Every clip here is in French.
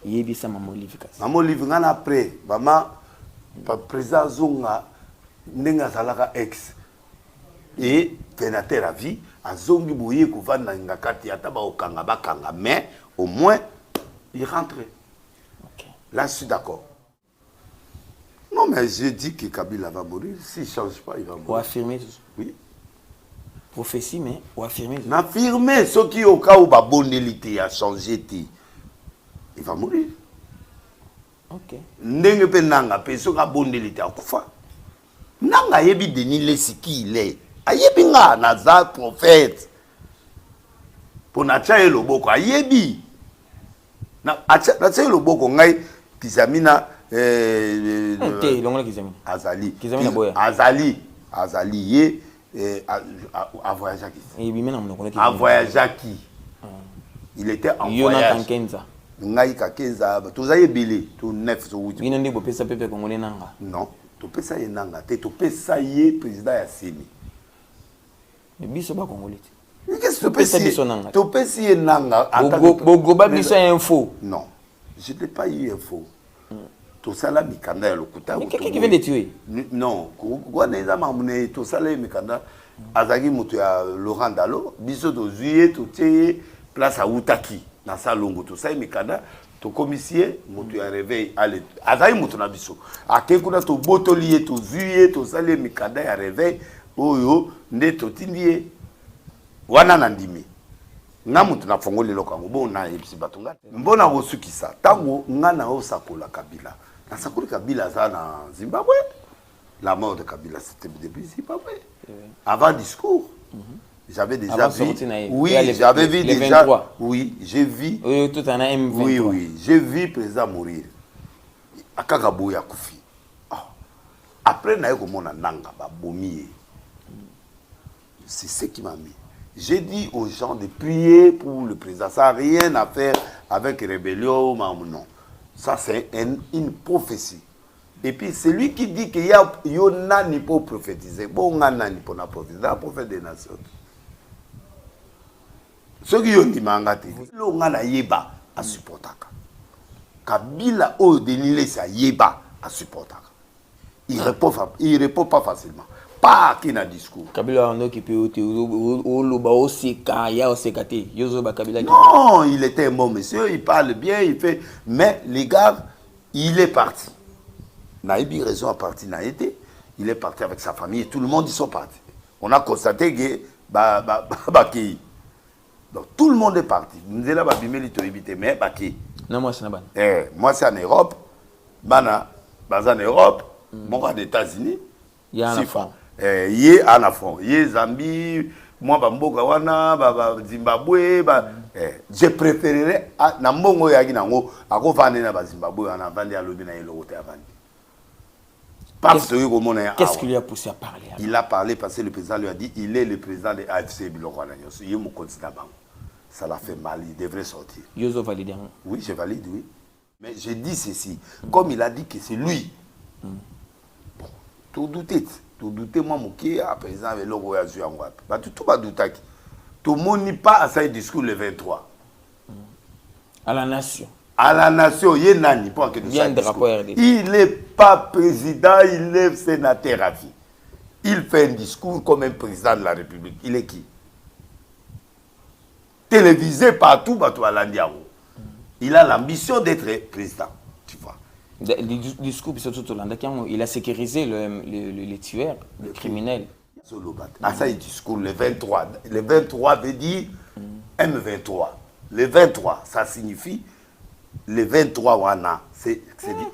Yebisa Maman Olive kasi. Maman Olive ngana après maman président zonga nenga salaka ex et pénateur à vie azongi boye kovanda ngakati ata ba okanga bakanga mais au moins il rentre. OK. Là je suis d'accord. Non mais je dis que Kabila va mourir, s'il change pas il va mourir. Ou affirmer. Oui. Prophétie mais ou affirmer. N'affirmer ce qui au cas où ba bonelité a changé il va mourir. OK. Ndenge pe nanga pe so ka bonelité akufa. Nanga yebi Denis Lesiki il est. Ayebi nga naza prophète. Pour na tchaye loboko ayebi. Na tchaye loboko ngai kizamina longola kizamina. Azali. Kizamina boya. Azali ye a voyagé qui. Et bien maintenant on a voyagé qui. Il était en voyage. Jonathan Kenza. Ngai ka Kenza, tozaye belé, to 9 so 8. Bino ndi bopesa pepe congolais nanga. Non, to pesa ye nanga, te to pesa ye président ya Seni. Mais biso ba congolais. Qu'est-ce que tu pesa biso nanga? To pesa ye nanga. Bogoba biso info. Non, je n'ai pas eu info. To sala mikanda ya lokuta. Mais quelqu'un qui vient de tuer? Non, ko na eza mamune to sala mikanda azaki moto ya Laurent Dalo, biso to zuye to tie place à Utaki na salongo to sala mikanda to commissaire moto ya réveil ale azaki moto na biso. Akekuna to botolier to zuye to sala mikanda ya réveil oyo nde to tindie wana na ndimi. Na mutu na fongoli lokango bo na ebisi batunga mbona kosukisa tango ngana osakola Kabila na sakoli Kabila za na Zimbabwe. La mort de Kabila c'était depuis Zimbabwe. Avant discours j'avais déjà vu. Oui, j'avais vu déjà. Oui, j'ai vu. Oui, tout en a M23. Oui, oui, j'ai vu président mourir akakaboya ya kufi. Après na yeko mona nanga ba bomi. C'est ce qui m'a mis. J'ai dit aux gens de prier pour le président. Ça n'a rien à faire avec rébellion ou non. Ça, c'est une prophétie. Et puis, celui qui dit qu'il y a nani pour prophétiser, bon, nani pour prophétiser, c'est un prophète des nations. Ceux qui ont dit, on a yeba à supporter. Kabila ou Denile, ça yeba à supporter. Il répond pas facilement. Pas qui n'a discours. Kabila on occupé au loba au seka ya au sekate yozo ba Kabila. Non, il était un bon monsieur, il parle bien, il fait mais les gars, il est parti. Naïbi raison à partir n'a été, il est parti avec sa famille et tout le monde ils sont partis. On a constaté que Baki. Donc tout le monde est parti. Nous là ba bimeli to éviter mais Baki. Non moi c'est na ban. Moi c'est en Europe. Bana en Europe, moi aux États-Unis. Il y a un enfant. Yé en Afrique, yé Zambie, moi bamboka wana, Zimbabwe, je préférerais na mbongo yaki nango ako vande na Zimbabwe wana vande ya lobi na yelote avandi. Parce que qu'est-ce qui lui a poussé à parler? Il a parlé parce que le président lui a dit il est le président de AFC Biloko na Nyoso, il est mon candidat bango. Ça l'a fait mal, il devrait sortir. Yozo valide. Oui, je valide, oui. Mais je dis ceci, comme il a dit que c'est lui. Bon, tout douter. Tout douter moi moké à présent avec logo ya zu yango apa. Ba tout ba doutaki. Tout moni pas à sa discours le 23. À la nation. À la nation, il est nani pour que il n'est pas président, il est sénateur à vie. Il fait un discours comme un président de la République. Il est qui? Télévisé partout, batou à l'Andiao. Il a l'ambition d'être président, tu vois. Le discours, il a sécurisé les tueurs, les criminels. Ah, ça, il discours le 23. Le 23 veut dire M23. Le 23, ça signifie le 23 wana. C'est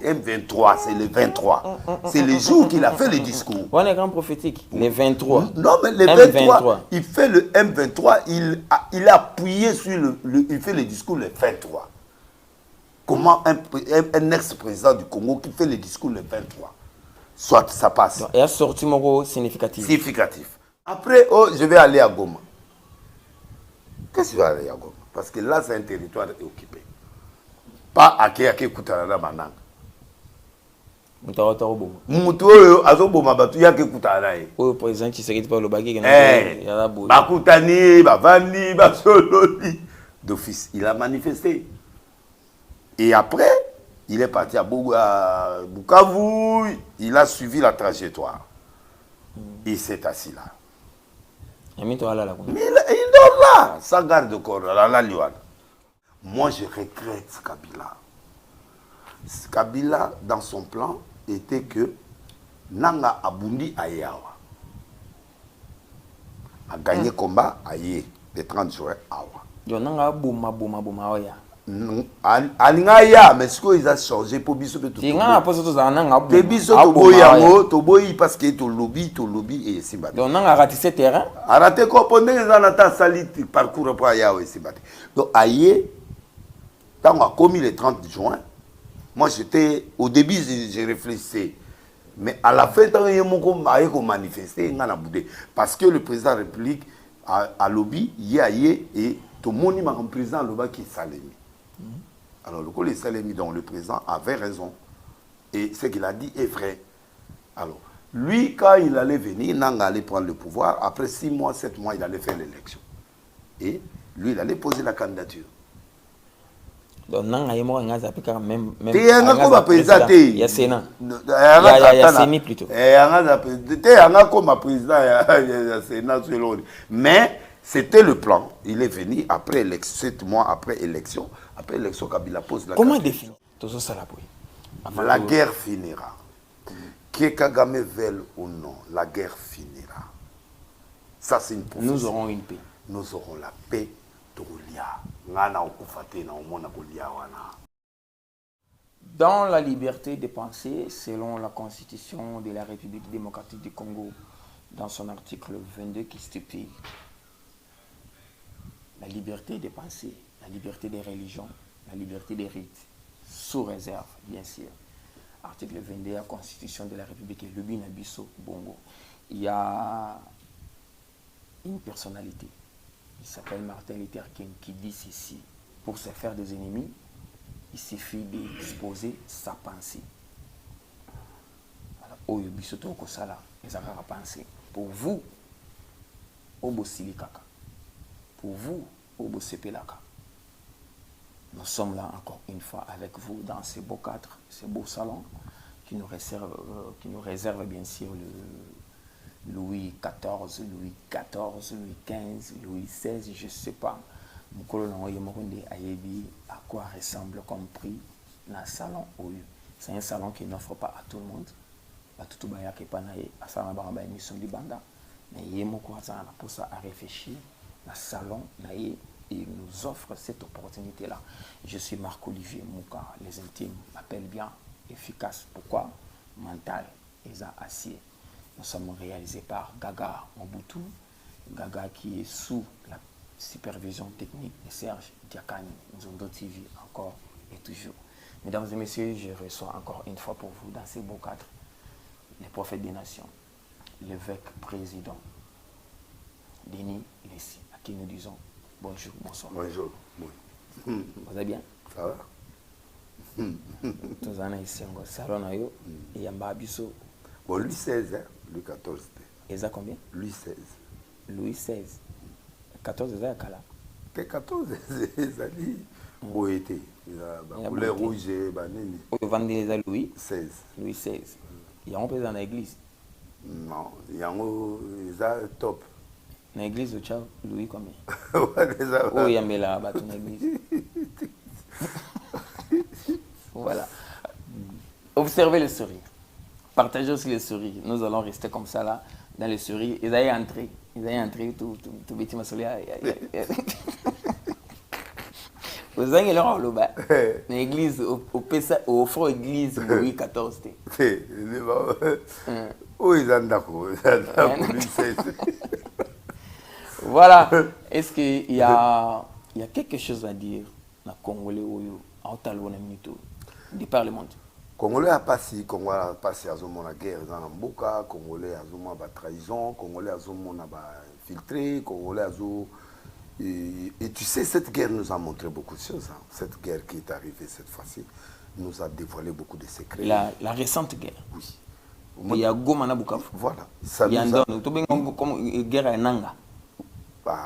M23, c'est le 23. C'est le jour qu'il a fait le discours. On est grand prophétique. Le 23. Non, mais le 23, il fait le M23, il a appuyé sur il fait le discours le 23. Comment un ex-président du Congo qui fait le discours le 23, soit ça passe. Et a sorti mon mot significatif. Significatif. Après, oh, je vais aller à Goma. Qu'est-ce que je vais aller à Goma? Parce que là, c'est un territoire occupé. Pas à Kéaké Koutarada Manang. Moutou, Azoboma, Batu, Yake Koutarada. Oh, président, qui s'est pas le bagage. Bakoutani, Bavani, Basololi. D'office, il a manifesté. Et après, il est parti à Bukavu, il a suivi la trajectoire. Il s'est assis là. Mais il dort là, sans garde corps, là, moi, je regrette Kabila. Kabila, dans son plan, était que Nanga Abundi Ayawa a gagné combat Aye, le 30 juin Awa. Nanga Bouma Oya. Alingaya, mais ce qu'ils ont changé pour biso de tout. Il y a des biso to boyango, to boyi parce que to lobby et simba. Donc on a raté ce terrain. A raté quoi pendant que on a sali parcours pour Ayawa et simba. Donc Aye, quand on a commis le 30 juin, moi j'étais au début j'ai réfléchi. Mais à la fin, quand il a manifesté, il a boudé. Parce que le président de la République a lobby, il y a et tout le monde a un président qui est Salemi. Alors, le Salemi, donc le président avait raison. Et ce qu'il a dit est vrai. Alors, lui, quand il allait venir, Nanga allait prendre le pouvoir. Après 6 mois, 7 mois, il allait faire l'élection. Et lui, il allait poser la candidature. Donc, Nanga, il y a même. Il y a président. Il y a Sénat. Il y a Séni plutôt. Il y a comme président, il y a Sénat selon lui. Mais c'était le plan. Il est venu après l'élection, 7 mois après l'élection. Après l'élection, Kabila pose la comment définir la guerre finira. Que Kagame veuille ou non, la guerre finira. Ça, c'est une prophétie. Nous aurons une paix. Nous aurons la paix. Dans la liberté de penser, selon la Constitution de la République démocratique du Congo, dans son article 22 qui stipule la liberté de penser, la liberté des religions, la liberté des rites, sous réserve, bien sûr. Article 22 de la Constitution de la République, le Binabiso Bongo. Il y a une personnalité, il s'appelle Martin Luther King, qui dit ceci: pour se faire des ennemis, il suffit d'exposer sa pensée. Alors, pour vous, Obo Silikaka. Pour vous, Obo Sepelaka. Nous sommes là encore une fois avec vous dans ces beaux cadres, ces beaux salons qui nous réservent bien sûr le Louis XIV, Louis XIV, Louis XV, Louis XVI, je ne sais pas. À quoi ressemble comme prix dans salon. C'est un salon qui n'offre pas à tout le monde. Mais il y a pour ça à réfléchir. Le salon il nous offre cette opportunité-là. Je suis Marc-Olivier Mouka. Les intimes m'appellent bien efficace. Pourquoi? Mental, ils ont acier. Nous sommes réalisés par Gaga Mobutu. Gaga qui est sous la supervision technique de Serge Diakani, Nzondo TV, encore et toujours. Mesdames et messieurs, je reçois encore une fois pour vous, dans ces beaux cadres, les prophètes des nations, l'évêque président, Denis Lessi, à qui nous disons bonjour, bonsoir. Bonjour. Vous allez bien? Ça va? Tous en ici, on salon et il y a Mbabiso. Bon, Louis XVI, hein? Louis XIV. Et ça combien? Louis XVI. Louis XVI. 14 ans, Kala. 14 ans, beau été. Il a couleur rouge et banane. Vous vendez les Louis 16. Louis XVI. Il y a un peu dans l'église. Non, il y a un top. Dans l'église, Louis combien? Oh, il y a un là-bas dans l'église. Voilà. Observez le sourire. Partagez aussi le sourire. Nous allons rester comme ça là, dans le sourire. Ils allaient entrer. Tout petit masolia. Vous avez leur loba. L'église, au fond, église Louis XIV. Oui, ils ont d'accord. Voilà. Est-ce qu'il y a quelque chose à dire dans le Congolais ou en Talonamito, du Parlement? Congolais a passé, Congolais a passé à la guerre dans le Mboka, Congolais a la trahison, Congolais a filtré, Congolais a et tu sais, cette guerre nous a montré beaucoup de choses. Hein. Cette guerre qui est arrivée cette fois-ci nous a dévoilé beaucoup de secrets. La récente guerre. Oui. Il y a Goma na Bukavu. Voilà. Il y a une guerre à Nanga.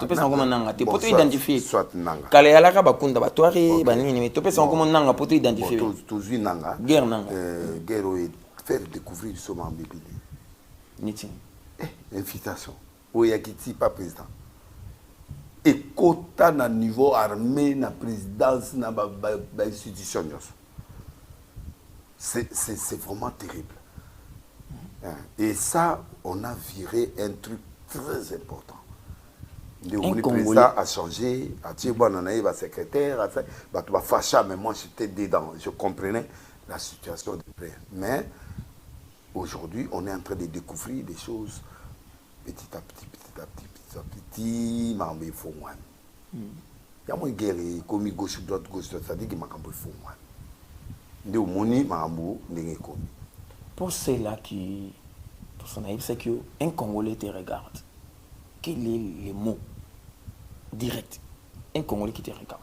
Tu peux savoir comment nanga. Tu peux identifier. Soit nanga. Kale alaka bakunda batoari banini mais tu peux savoir comment nanga pour identifier. Toujours nanga. Guerre nanga. Guerre et faire découvrir ce moment bébé. Niti. Invitation. Oyakiti pas président. Et quota na niveau armé na présidence na ba institution. C'est vraiment terrible. Et ça, on a viré un truc très important. Le président a changé, a dit bon, on a eu un secrétaire, a fâché, mais moi j'étais dedans, je comprenais la situation de près. Mais aujourd'hui, on est en train de découvrir des choses petit à petit, mais il faut moins. Il y a moins de guerre, comme gauche, droite, ça dit qu'il m'a il faut moins. Pour ceux-là qui, pour son avis, c'est qu'un Congolais te regarde. Quel est le mot direct? Un Congolais qui te regarde.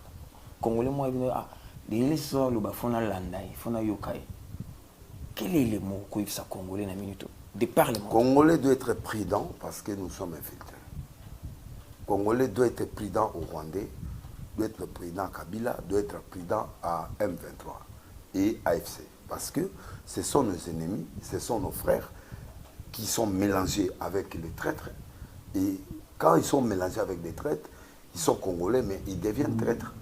Congolais, moi, il dit, il sort le bafona landai, fona yokai. Quel est le mot qu'il faut Congolais dans minute? De par le mot. Congolais doit être prudent parce que nous sommes infiltrés. Congolais doit être prudent au Rwandais, doit être prudent à Kabila, doit être prudent à M23 et AFC. Parce que ce sont nos ennemis, ce sont nos frères qui sont mélangés avec les traîtres. Et quand ils sont mélangés avec des traîtres, ils sont congolais, mais ils deviennent traîtres.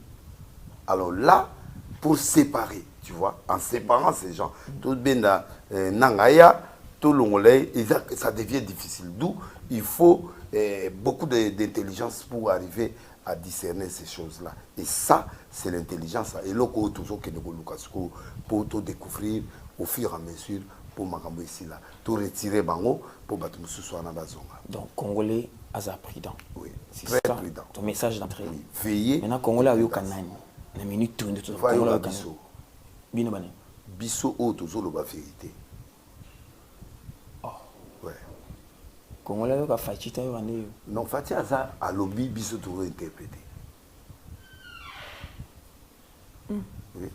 Alors là, pour séparer, tu vois, en séparant ces gens, tout bien Nangaya, tout l'ongolais, ça devient difficile. D'où il faut beaucoup d'intelligence pour arriver à discerner ces choses-là. Et ça, c'est l'intelligence. Et là, toujours pour tout découvrir au fur et à mesure, pour m'accompagner ici là, tout retirer bango pour battre ce soir dans la zone. Donc, Congolais, à prudent. Oui, très ça, prudent. Ton message d'entrée. Oui, veillez. Maintenant, Congolais, à Yokanani. La minute tourne de tout. Congolais, biso. Bino bane. Biso, toujours la vérité. Oh. Ouais. Congolais, yoka fachita yoane. Non, Fati Aza a lobby biso toujours interprété. Oui.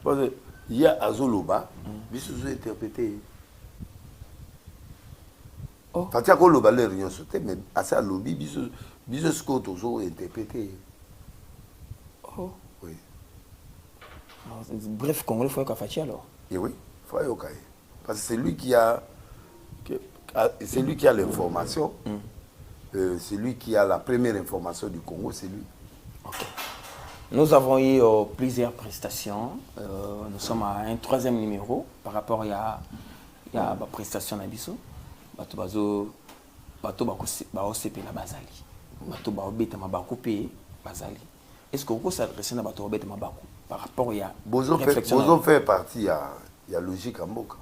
Parce que il y a Azoloba, biso toujours interprété. Oh. Fati a Koloba les réunions sauté, mais à ça lobby biso sco toujours interprété. Oh. Oui. Bref, Congolais, il faut yoka fachi alors. Et oui, il faut yoka. Parce que c'est lui qui a l'information. C'est lui qui a la première information du Congo, c'est lui. Okay. Nous avons eu plusieurs prestations. Nous sommes à un troisième numéro par rapport à la prestation d'Abisso. Bato CP la bazali. Bato baobeta mabako pe bazali. Est-ce que vous s'adressez à bato baobeta mabako par rapport à Bozo fait partie il y a logique en Mboka.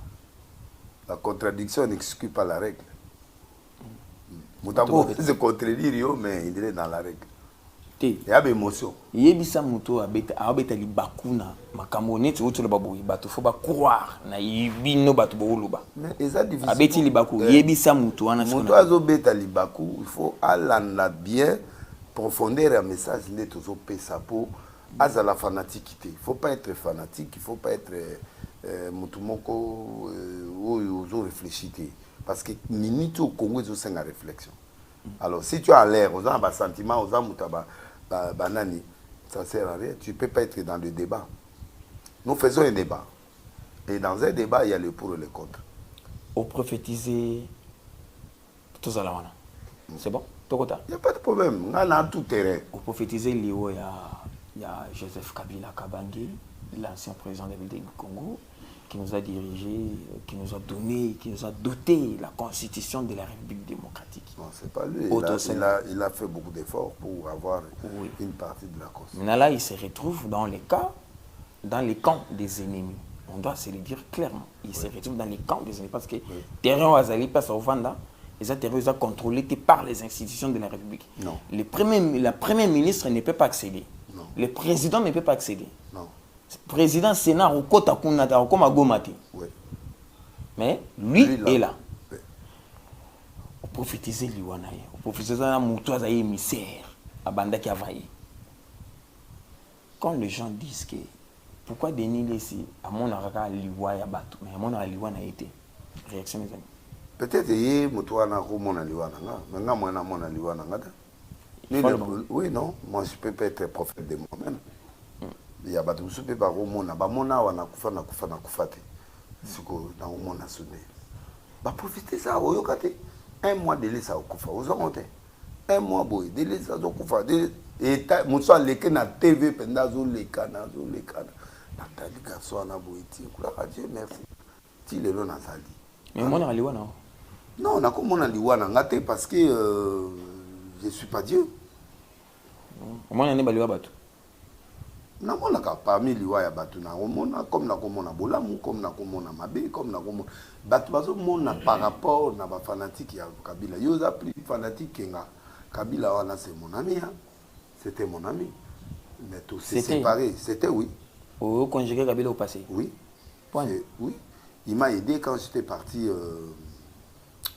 La contradiction n'exclut pas la règle. Moutako se contredire mais il est dans la règle. Il y a des émotions. Il y a des motos à les bakuna, makamone, tu vois, baboui, bateau, faut pas croire, na yibino bateau boluba. Mais c'est difficile. Abeti les bakou, il y a des motos, moto azo beta li bakou, il faut aller bien, profondeur un message, n'est toujours pesa pour à la fanaticité. Il faut pas être fanatique, il faut pas être mutumoko ou réfléchir. Parce que minute au Congo, c'est une réflexion. Alors si tu as l'air, aux un sentiment, aux amutaba. Banani, ça sert à rien. Tu ne peux pas être dans le débat. Nous faisons un débat. Et dans un débat, il y a le pour et le contre. Au prophétiser, tout ça là. C'est bon? Il n'y a pas de problème. On a tout terrain. Au prophétiser, il y a Joseph Kabila Kabange, l'ancien président de la ville du Congo, qui nous a dirigé, qui nous a donné, qui nous a doté la constitution de la République démocratique. Non, c'est pas lui. Il a fait beaucoup d'efforts pour avoir une partie de la constitution. Mais là, il se retrouve dans les camps des ennemis. On doit se le dire clairement. Il se retrouve dans les camps des ennemis parce que terrain Azali passe au Vanda, les terrains sont contrôlés par les institutions de la République. Non. La première ministre ne peut pas accéder. Non. Le président ne peut pas accéder. Non. Président Sénat au Kota Kunata comme à Gomati. Oui. Mais lui est là. Oui. Au prophétiser Liwanaye, au prophétiser la Moutoise émissaire, à Banda qui a vaillé. Quand les gens disent que pourquoi Denis ici, à mon araka Liwaya Batou, mais à mon araka Liwana a été. Réaction mes amis. Peut-être que Moutoana Romona Liwana, mais non, moi, Liwana. Oui, non. Moi, je ne peux pas être prophète de moi-même. Il y a des gens qui peuvent avoir profiter ça. Un mois de ça au un mois de ça au kufa. Et Moussa leke na TV pendazo lekana zo lekana. Nathalie garçon na boiti. Dieu merci. Ti le lo nazali. Mais moi na liwana. Non, na ko mona liwana ngate parce que je suis pas Dieu. Moi na ne baliwa batu. Na mona ka parmi liwa ya batu na mona comme na ko mona bolamu comme na ko mona mabe comme na ko mona batu bazo mona par rapport na ba fanatique ya Kabila. Yo za plus fanatique nga Kabila wana c'est mon ami hein. C'était mon ami. Mais tout s'est séparé. C'était oui. Au conjugué Kabila au passé. Oui. Oui. Il m'a aidé quand j'étais parti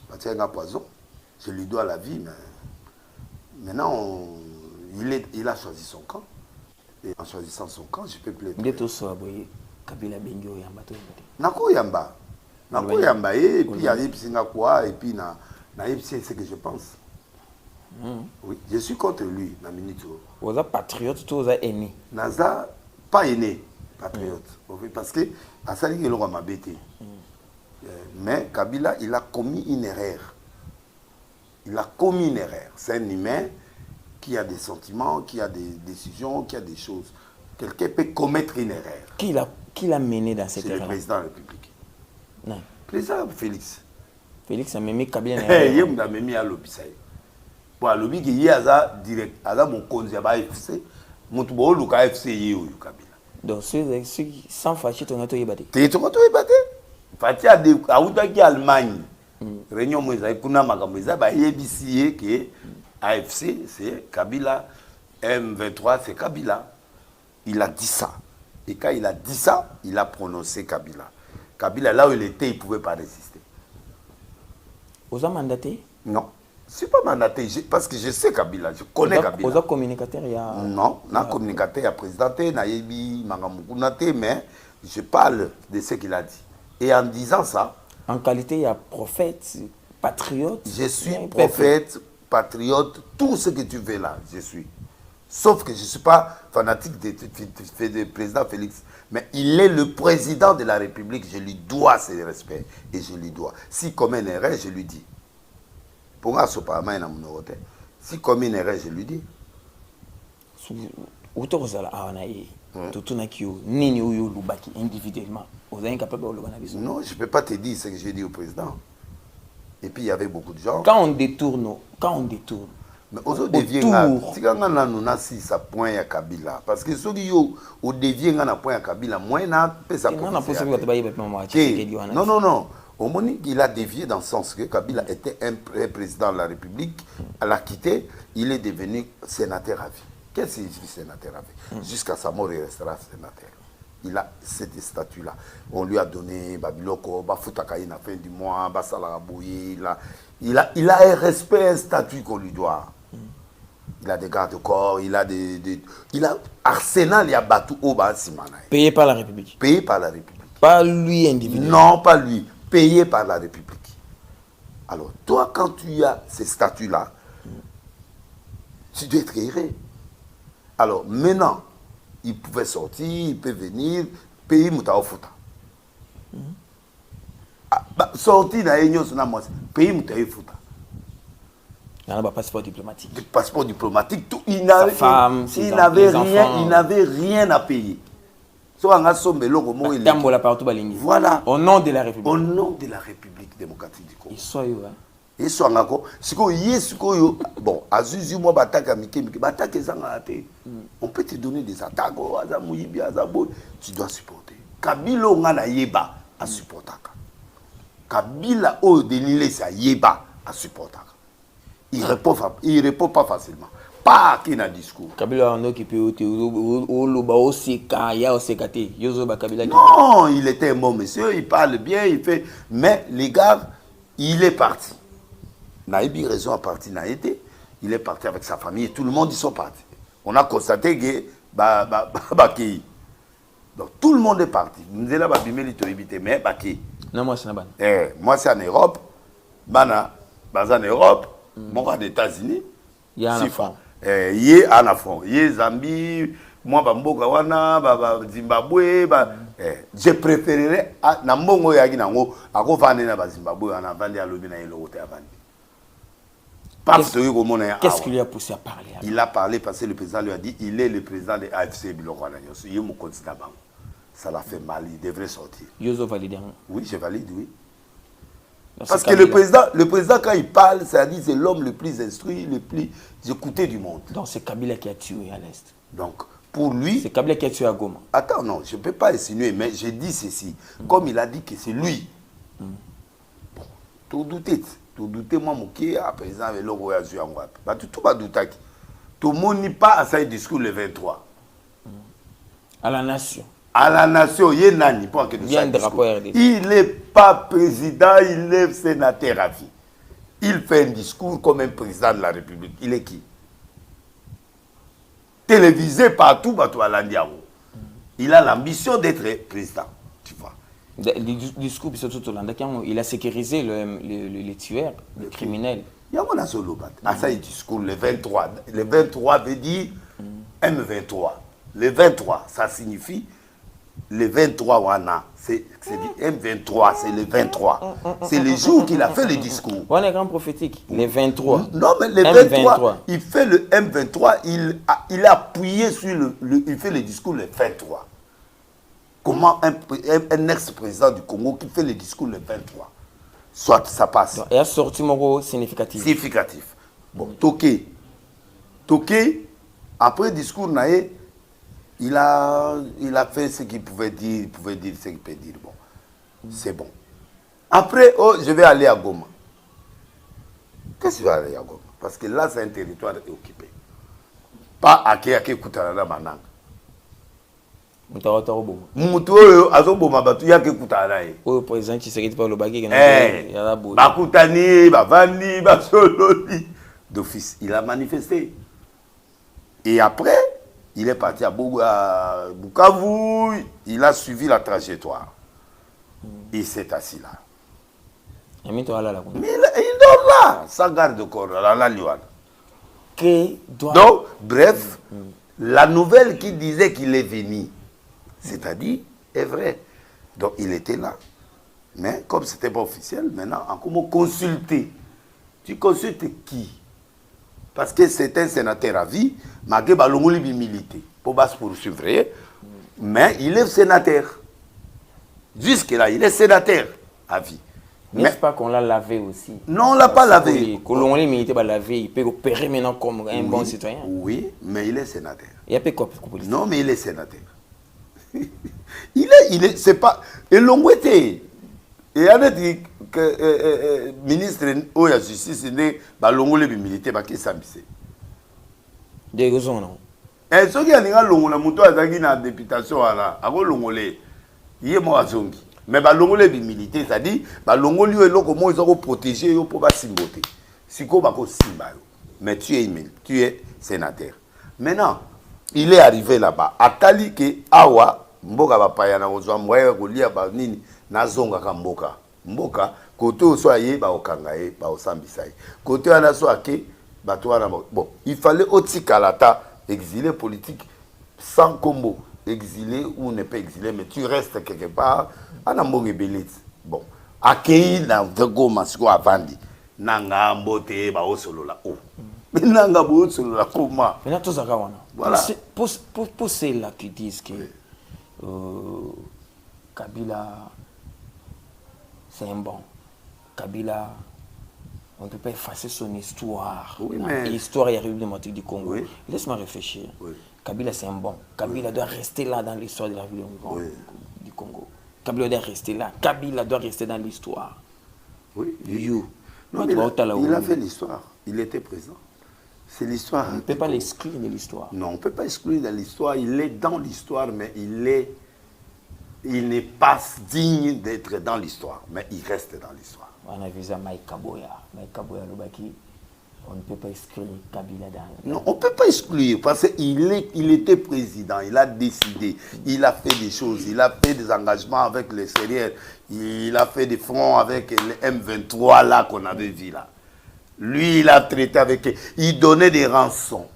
partir à Poison. Je lui dois la vie, mais maintenant il a choisi son camp. Et en choisissant son camp, je peux plaider. Kabila Bengio Yamba. Nako Yamba. Nako Yamba. Et puis il y a des Singapore et puis na c'est ce que je pense. Oui, je suis contre lui, na minute. Vous êtes patriote, vous êtes aîné. Naza, pas aîné, patriote. Parce que, à ça, il m'a bêté. Mais Kabila, il a commis une erreur. Il a commis une erreur. C'est un humain qui a des sentiments, qui a des décisions, qui a des choses. Quelqu'un peut commettre une erreur. Qui l'a mené dans cette erreur? C'est le président de la République. Non. Président Félix. Félix a mené Kabila. Il a mené à l'hôpital. Pour le lobby qui est direct, à mon conseil à FC, mon tout le cas FC est au Kabila. Donc ceux sans fâcher ton auto yébate. Tu ton auto yébate? Fatia de Aoutaki Allemagne. Réunion Moïsa Kuna Magamoïsa, bah YBCA que AFC c'est Kabila, M23 c'est Kabila. Il a dit ça. Et quand il a dit ça, il a prononcé Kabila. Kabila là où il était, il ne pouvait pas résister. Vous avez mandaté? Non. Je ne suis pas mandaté, parce que je sais Kabila, je connais Kabila. Vous êtes communicateur? Non, non, communicateur, il y a présidenté, Naïbi, Mangamoukounate, mais je parle de ce qu'il a dit. Et en disant ça... En qualité, il y a prophète, patriote. Je suis prophète, patriote, tout ce que tu veux là, je suis. Sauf que je ne suis pas fanatique du président Félix. Mais il est le président de la République, je lui dois ce respect. Et je lui dois. Si commet une erreur, je lui dis. Pour moi, si comme une erreur, je lui dis. Non, je ne peux pas te dire ce que j'ai dit au président. Et puis il y avait beaucoup de gens. Quand on détourne. Mais aux devient si on a 6 à point à Kabila. Parce que ceux qui ont devient à point à Kabila, moins n'a pas ça. Non. Au moment où il a dévié dans le sens que Kabila était un président de la République, elle a quitté, il est devenu sénateur à vie. Qu'est-ce que signifie sénateur à vie? Jusqu'à sa mort, il restera sénateur. Il a cette statut-là. On lui a donné Babiloko, Bafutakaï à la fin du mois, Basalaraboui. Il a un respect, un statut qu'on lui doit. Il a des gardes-corps, il a il a arsenal, il y a Batou Oba Simana. Payé par la République. Payé par la République. Pas lui individuellement. Non, pas lui. Payé par la République. Alors, toi, quand tu as ces statuts-là, tu dois être aéré. Alors, maintenant, il pouvait sortir, il peut venir, payer Moutao Fouta. Sortir dans l'Union, payer Moutao Fouta. Il y a un passeport diplomatique. Le passeport diplomatique, tout, il n'avait rien à payer. Voilà. Au nom de la République. Au nom de la République démocratique du Congo. Ils sont bon, Azuzu, moi, on peut te donner des attaques. Tu dois supporter. Kabila, on a yeba à supporter. Kabila, au délilé, c'est yeba à supporter. Il répond pas facilement. Pas qu'il a discours. Kabila, non, il était un bon monsieur, il parle bien, il fait. Mais les gars, il est parti. Naïbi raison à partir Naïté, il est parti avec sa famille et tout le monde, ils sont partis. On a constaté que donc tout le monde est parti. Nous sommes là, mais Baki. Non, moi c'est moi c'est en Europe. En Europe, moi aux États-Unis. Il y a un enfant. Yé en affront. Yé Zambie, moi, Bamboka wana, Zimbabwe, je préférerais, na mbongo yaki nango, ako vande na Zimbabwe, on a vendu à l'objet na yelo côté à vendre. Qu'est-ce qui lui a poussé à parler? Il a parlé parce que le président lui a dit, il est le président de AFC Biloko na Nyoso. Il est mon candidat. Ça l'a fait mal, il devrait sortir. Yozo valide. Oui, je valide, oui. Parce que le président, quand il parle, ça dit c'est l'homme le plus instruit, le plus écouté du monde. Donc c'est Kabila qui a tué à l'Est. Donc, pour lui... C'est Kabila qui a tué à Goma. Attends, non, je ne peux pas insinuer, mais je dis ceci. Comme il a dit que c'est lui. Bon, tout douter, moi, mon président, avec le roi Azur en Wap. Tout va douter. Tout le monde n'est pas à sa discours le 23. À la nation. À la nation, il y a nani pour que il n'est pas président, il est sénateur à vie. Il fait un discours comme un président de la République. Il est qui? Télévisé partout, à l'Andiao. Il a l'ambition d'être président, tu vois. Le discours, il a sécurisé les tueurs, les criminels. Il y a un solo à ça, il discours le 23. Le 23 veut dire M23. Le 23, ça signifie le 23 wana, c'est M23, c'est le 23. C'est le jour qu'il a fait le discours. On est grand prophétique, le 23. Non, mais le 23, il fait le M23, il a appuyé sur il fait le discours le 23. Comment un ex-président du Congo qui fait le discours le 23? Soit ça passe. Il a sorti mon significatif. Significatif. Bon, Toké, après le discours, il a fait ce qu'il pouvait dire, ce qu'il peut dire. Bon, c'est bon. Après, je vais aller à Goma. Qu'est-ce que je vais aller à Goma? Parce que là, c'est un territoire occupé. Pas à Koutanana Manang. Moutou, Azoboma, Batu, Yake Koutanana. Oui, par exemple, tu sais pas le bagage. Bakoutani, Bavani, Basololi. D'office, il a manifesté. Et après, il est parti à Bukavu, il a suivi la trajectoire. Il s'est assis là. Mais il dort là, sans garde de corps, la Lyon. Donc, bref, la nouvelle qui disait qu'il est venu, c'est-à-dire, est vrai. Donc, il était là. Mais comme ce n'était pas officiel, maintenant, en comment consulter? Tu consultes qui? Parce que c'est un sénateur à vie, malgré Balongoli milité, pour se poursuivre. Mais il est sénateur. Jusque-là, il est sénateur à vie. N'est-ce pas qu'on l'a lavé aussi? Non, on ne l'a pas lavé. Colongoli milité, il peut opérer maintenant comme un bon citoyen. Oui, mais il est sénateur. Il y a quoi? Non, mais il est sénateur. il est, c'est pas... Et l'ongouette. Et il a dit que ministre de la justice est balongolé militaire ba qui s'ambissé. Des raisons non. Et ceux qui a ninga longola muto azaki na députation ala, ako longolé. Yé mo azongi. Mais balongolé militaire, c'est-à-dire balongoli eloko mo ils ont protéger yo pour ba simboter. Siko ba ko simba yo. Mais tu es sénateur. Maintenant, il est arrivé là-bas. Atali ke awa mboka ba paya na ozwa mwaye ko lia ba nini. Nazonga kamboka mboka côté osoye ba okangaye ba osambisaye côté ana soake ba toana bon il fallait otikalata exilé politique sans combo exilé ou ne pas exilé mais tu restes quelque part ana mbonge belite bon akei na Goma siko avandi nanga mbote ba osolola mais nanga bo osolola comment maintenant tout ça wana voilà pour ceux-là qui disent que Kabila c'est un bon. Kabila, on ne peut pas effacer son histoire. Oui, mais... L'histoire de la République démocratique du Congo. Oui. Laisse-moi réfléchir. Oui. Kabila, c'est un bon. Kabila doit rester là dans l'histoire de la République du Congo. Kabila doit rester là. Kabila doit rester dans l'histoire. Oui. Non, il a fait l'histoire. Il était présent. C'est l'histoire. On ne peut pas l'exclure de l'histoire. Non, on ne peut pas exclure de l'histoire. Il est dans l'histoire, mais il n'est pas digne d'être dans l'histoire, mais il reste dans l'histoire. On a vu ça, Mike Kaboya. Mike Kaboya, on ne peut pas exclure Kabila dans... Non, on ne peut pas exclure, parce qu'il était président, il a décidé, il a fait des choses, il a fait des engagements avec les Sérières, il a fait des fronts avec les M23 là qu'on avait vu là. Lui, il a traité avec... Il donnait des rançons.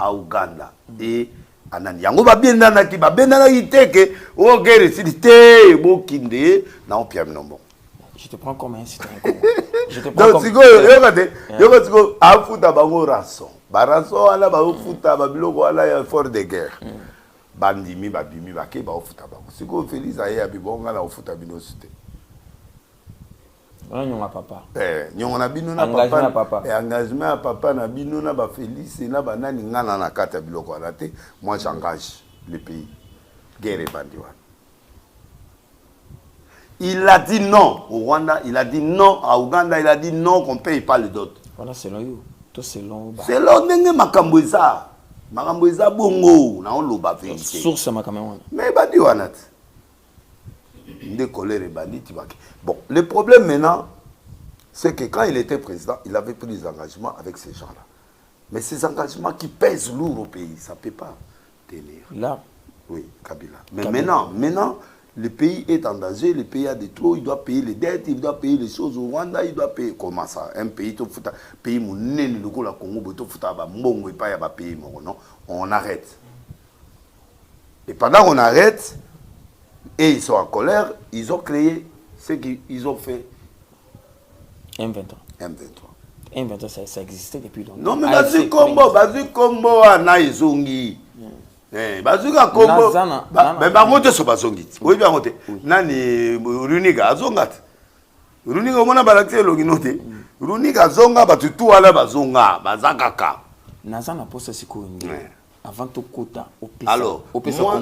à Ouganda et anani yango babendana ki teke o guerre sidité bokinde na opia minombo. Je te prends comme un citoyen. Je te prends donc comme siko yo siko afuta bango rançon ba rançon ala ba futa ba biloko ala ya fort de guerre bandimi babimi bake ba futa bango siko Félix aye abibonga na futa bino cité. Nyonga papa. Nyonga na bino na papa. Engagement à papa na bino na ba Félix na ba nani ngana na kata biloko ala te. Moi j'engage le pays. Guerre et bandiwa. Il a dit non au Rwanda, il a dit non à Ouganda, il a dit non qu'on ne paye pas le dot. Voilà, selon vous. Tout selon vous. Selon vous, Makamboisa. Makamboisa bongo. Na on loba vérité. Source Makamboisa. Mais bandiwanat. Bon, le problème maintenant, c'est que quand il était président, il avait pris des engagements avec ces gens-là. Mais ces engagements qui pèsent lourd au pays, ça ne peut pas tenir. Là. Oui, Kabila. Mais maintenant, le pays est en danger, le pays a des trous, il doit payer les dettes, il doit payer les choses au Rwanda, il doit payer. Comment ça? Un pays, pays le Congo, non? On arrête. Et pendant qu'on arrête, et ils sont en colère, ils ont créé ce qu'ils ont fait. M23, ça existait depuis longtemps. Non, mais Bazu Kombo, Anaïzongi. Bazuka Kombo. Mais Bamote so Bazongi. Oui, bien monté. Nani, Runiga, Azongat. Runiga, on a balaxé l'oginote. Runiga, Zonga, Batutu, Ala Bazonga, Bazakaka. Nazana poste Sikoungi. Avant tout quota. Alors,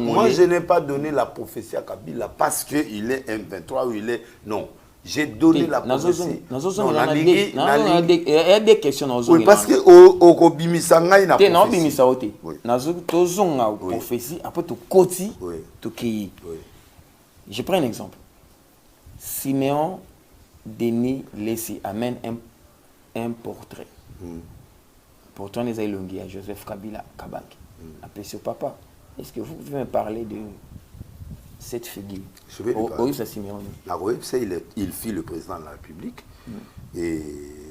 moi je n'ai pas donné la prophétie à Kabila parce qu'il est M23 ou il est... Non, j'ai donné la prophétie. Il y a des questions. Oui, parce que au Kobimisanga, il n'a pas prophétie. Prophétie, après tout koti, tout qui. Je prends un exemple. Siméon Denis Lessi amène un portrait. Pourtant, les Aïlongi à Joseph Kabila Kabak. Appelé sur papa. Est-ce que vous pouvez me parler de cette figure? Je vais lui parler. Il fit le président de la République. Et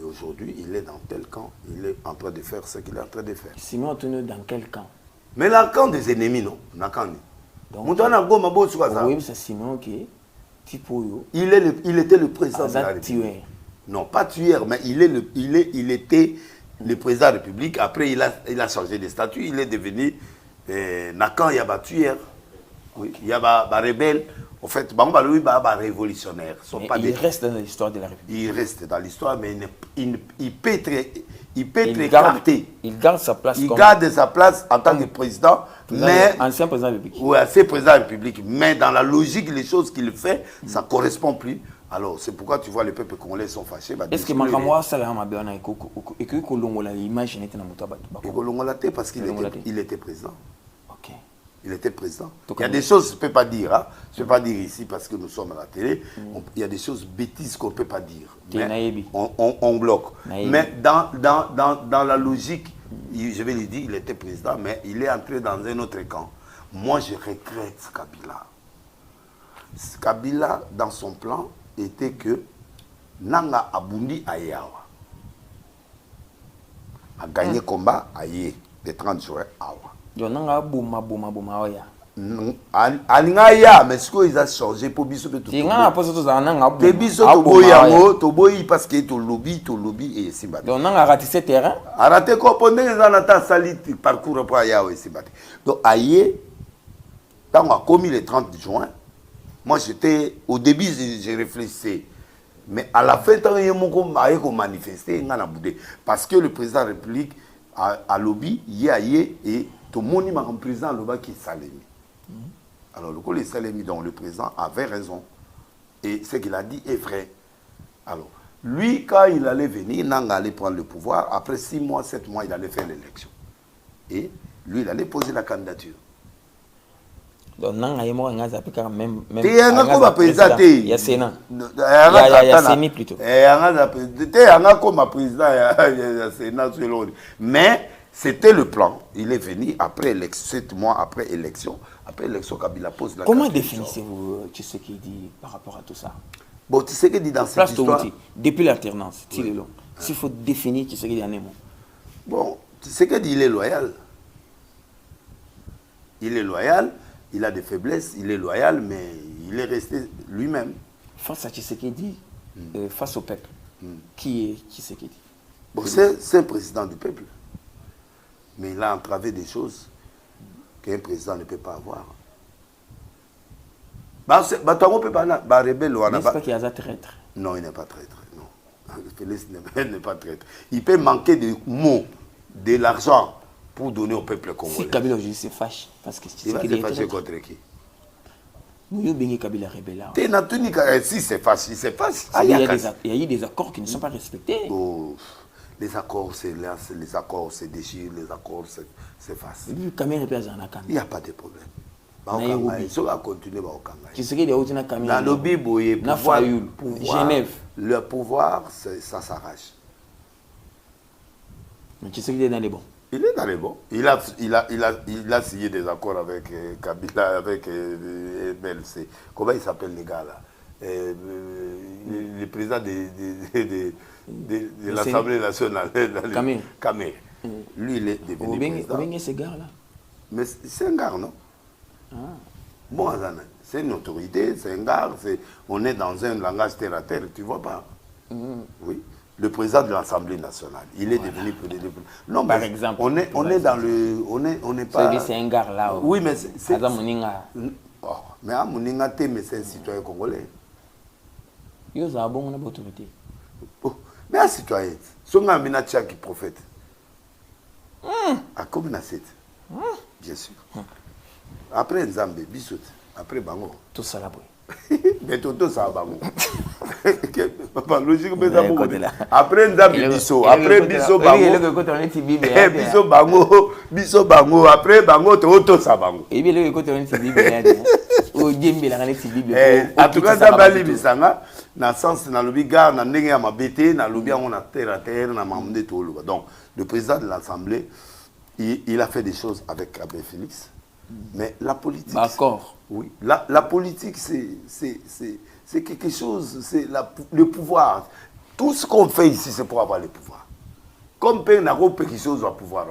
aujourd'hui, il est dans tel camp. Il est en train de faire ce qu'il est en train de faire. Sinon, dans quel camp? Mais dans le camp des ennemis, non. Donc, oui, c'est Sinon qui il était le président de la République. Tueur. Non, pas tueur, mais il était le président de la République. Après, il a changé de statut. Il est devenu Nakan Yaba tueur. Oui, il y a des rebelles. En fait, lui, révolutionnaire. Il reste dans l'histoire de la République. Il reste dans l'histoire, mais il peut être écarté. Il garde sa place. Il garde sa place en tant que président. Mais, ancien président de la République. Oui, ancien président de la République. Mais dans la logique, les choses qu'il fait, ça ne correspond plus. Alors, c'est pourquoi tu vois les peuples congolais sont fâchés. Est-ce que Makamwa Salama Béana et que Kolongola l'image n'était pas Kolongola parce qu'il était président. Ok. Il était président. Il y a des choses que je ne peux pas dire. Hein. Je ne peux pas dire ici parce que nous sommes à la télé. Il y a des choses bêtises qu'on ne peut pas dire. Mais on bloque. Mais dans la logique, je vais lui dire, il était président, mais il est entré dans un autre camp. Moi, je regrette Kabila. Kabila, dans son plan, était que Nanga Abundi Ayawa a gagné combat Aye le 30 juin Awa. Nanga Bouma Oya. Alingaya, mais ce qu'ils ont changé pour biso tout. Si nga poste to za nanga Bouma. Biso to boyango, to boyi parce que to lobby et Simbati. Donc nanga raté ce terrain. A raté ko pendant les anata salit parcours pour Ayawa et Simbati. Donc Aye quand on a commis le 30 juin. Moi, au début, j'ai réfléchi. Mais à la fin, j'ai manifesté. Parce que le président de la République a lobby, et tout le monde a un président qui est Salemi. Alors, le Salemi, donc le président avait raison. Et ce qu'il a dit est vrai. Alors, lui, quand il allait venir, Nanga allait prendre le pouvoir. Après 6 mois, 7 mois, il allait faire l'élection. Et lui, il allait poser la candidature. Donc, non, il y a même. Il y a un président. Il y a Sénat. Il y a Sénat plutôt. Il y a un président. Mais c'était le plan. Il est venu après 7 mois après élection. Après élection, Kabila pose la question. Comment définissez-vous ce qu'il dit par rapport à tout ça? Bon, tu sais qu'il dit dans cette histoire. Depuis l'alternance, s'il faut définir ce qu'il dit en un mot. Bon, tu sais qu'il dit il est loyal. Il est loyal, il a des faiblesses, il est loyal, mais il est resté lui-même. Face à Tshisekedi, face au peuple, qui est Tshisekedi? Bon, c'est un président du peuple. Mais il a entravé des choses qu'un président ne peut pas avoir. N'est-ce pas qu'il y a un traître? Non, il n'est pas traître. Non. Félix n'est pas traître. Il peut manquer de mots, de l'argent pour donner au peuple congolais. Si Kabila aujourd'hui se fâche, parce que il va se fâcher contre qui? Nous avons Kabila rebelle. Si c'est fâche, il se fâche. Il y a eu des accords qui ne sont pas respectés. Oh, les accords, les accords se déchirent, les accords s'effacent. Il n'y a pas de problème. Il va continuer dans le Bible, Genève. Le pouvoir, ça s'arrache. Mais tu sais qu'il est dans les bons. Il est dans les bons. Il a signé des accords avec Kabila, avec MLC. Comment il s'appelle les gars là? Le président de l'Assemblée nationale. Kamé. Lui, il est devenu président. Ce gars là. Mais c'est un gars, non? Bon, c'est une autorité, c'est un gars, on est dans un langage terre à terre, tu vois pas? Oui. Le président de l'Assemblée nationale, il est devenu président. Non, par exemple. On est dans le. On n'est pas. C'est un gars là. Oui, mais c'est. Oh, mais à Mouninga, mais c'est un citoyen congolais. Il y a une bonne autorité. Mais un citoyen, son gars a qui prophète. À comme na 7. Bien sûr. Après Nzambe, Bissout, après Bango. Tout ça là, mais tout ça, Bango. Logique, mais après Nzambe, Bissot, après Bissot, Bango. Bissot, Bango, après Bango, tout ça, Bango. Et bien, le côté de Bible, en tout cas, Nzambe, Bissanga, dans le sens, dans le bigard, dans le à ma bête, dans le bien, on a terre à terre, dans le tout. Donc, le président de l'Assemblée, il a fait des choses avec Abbé Félix. Mais la politique... D'accord. Oui. La politique, c'est quelque chose, c'est le pouvoir. Tout ce qu'on fait ici, c'est pour avoir le pouvoir. Comme on a quelque chose au pouvoir.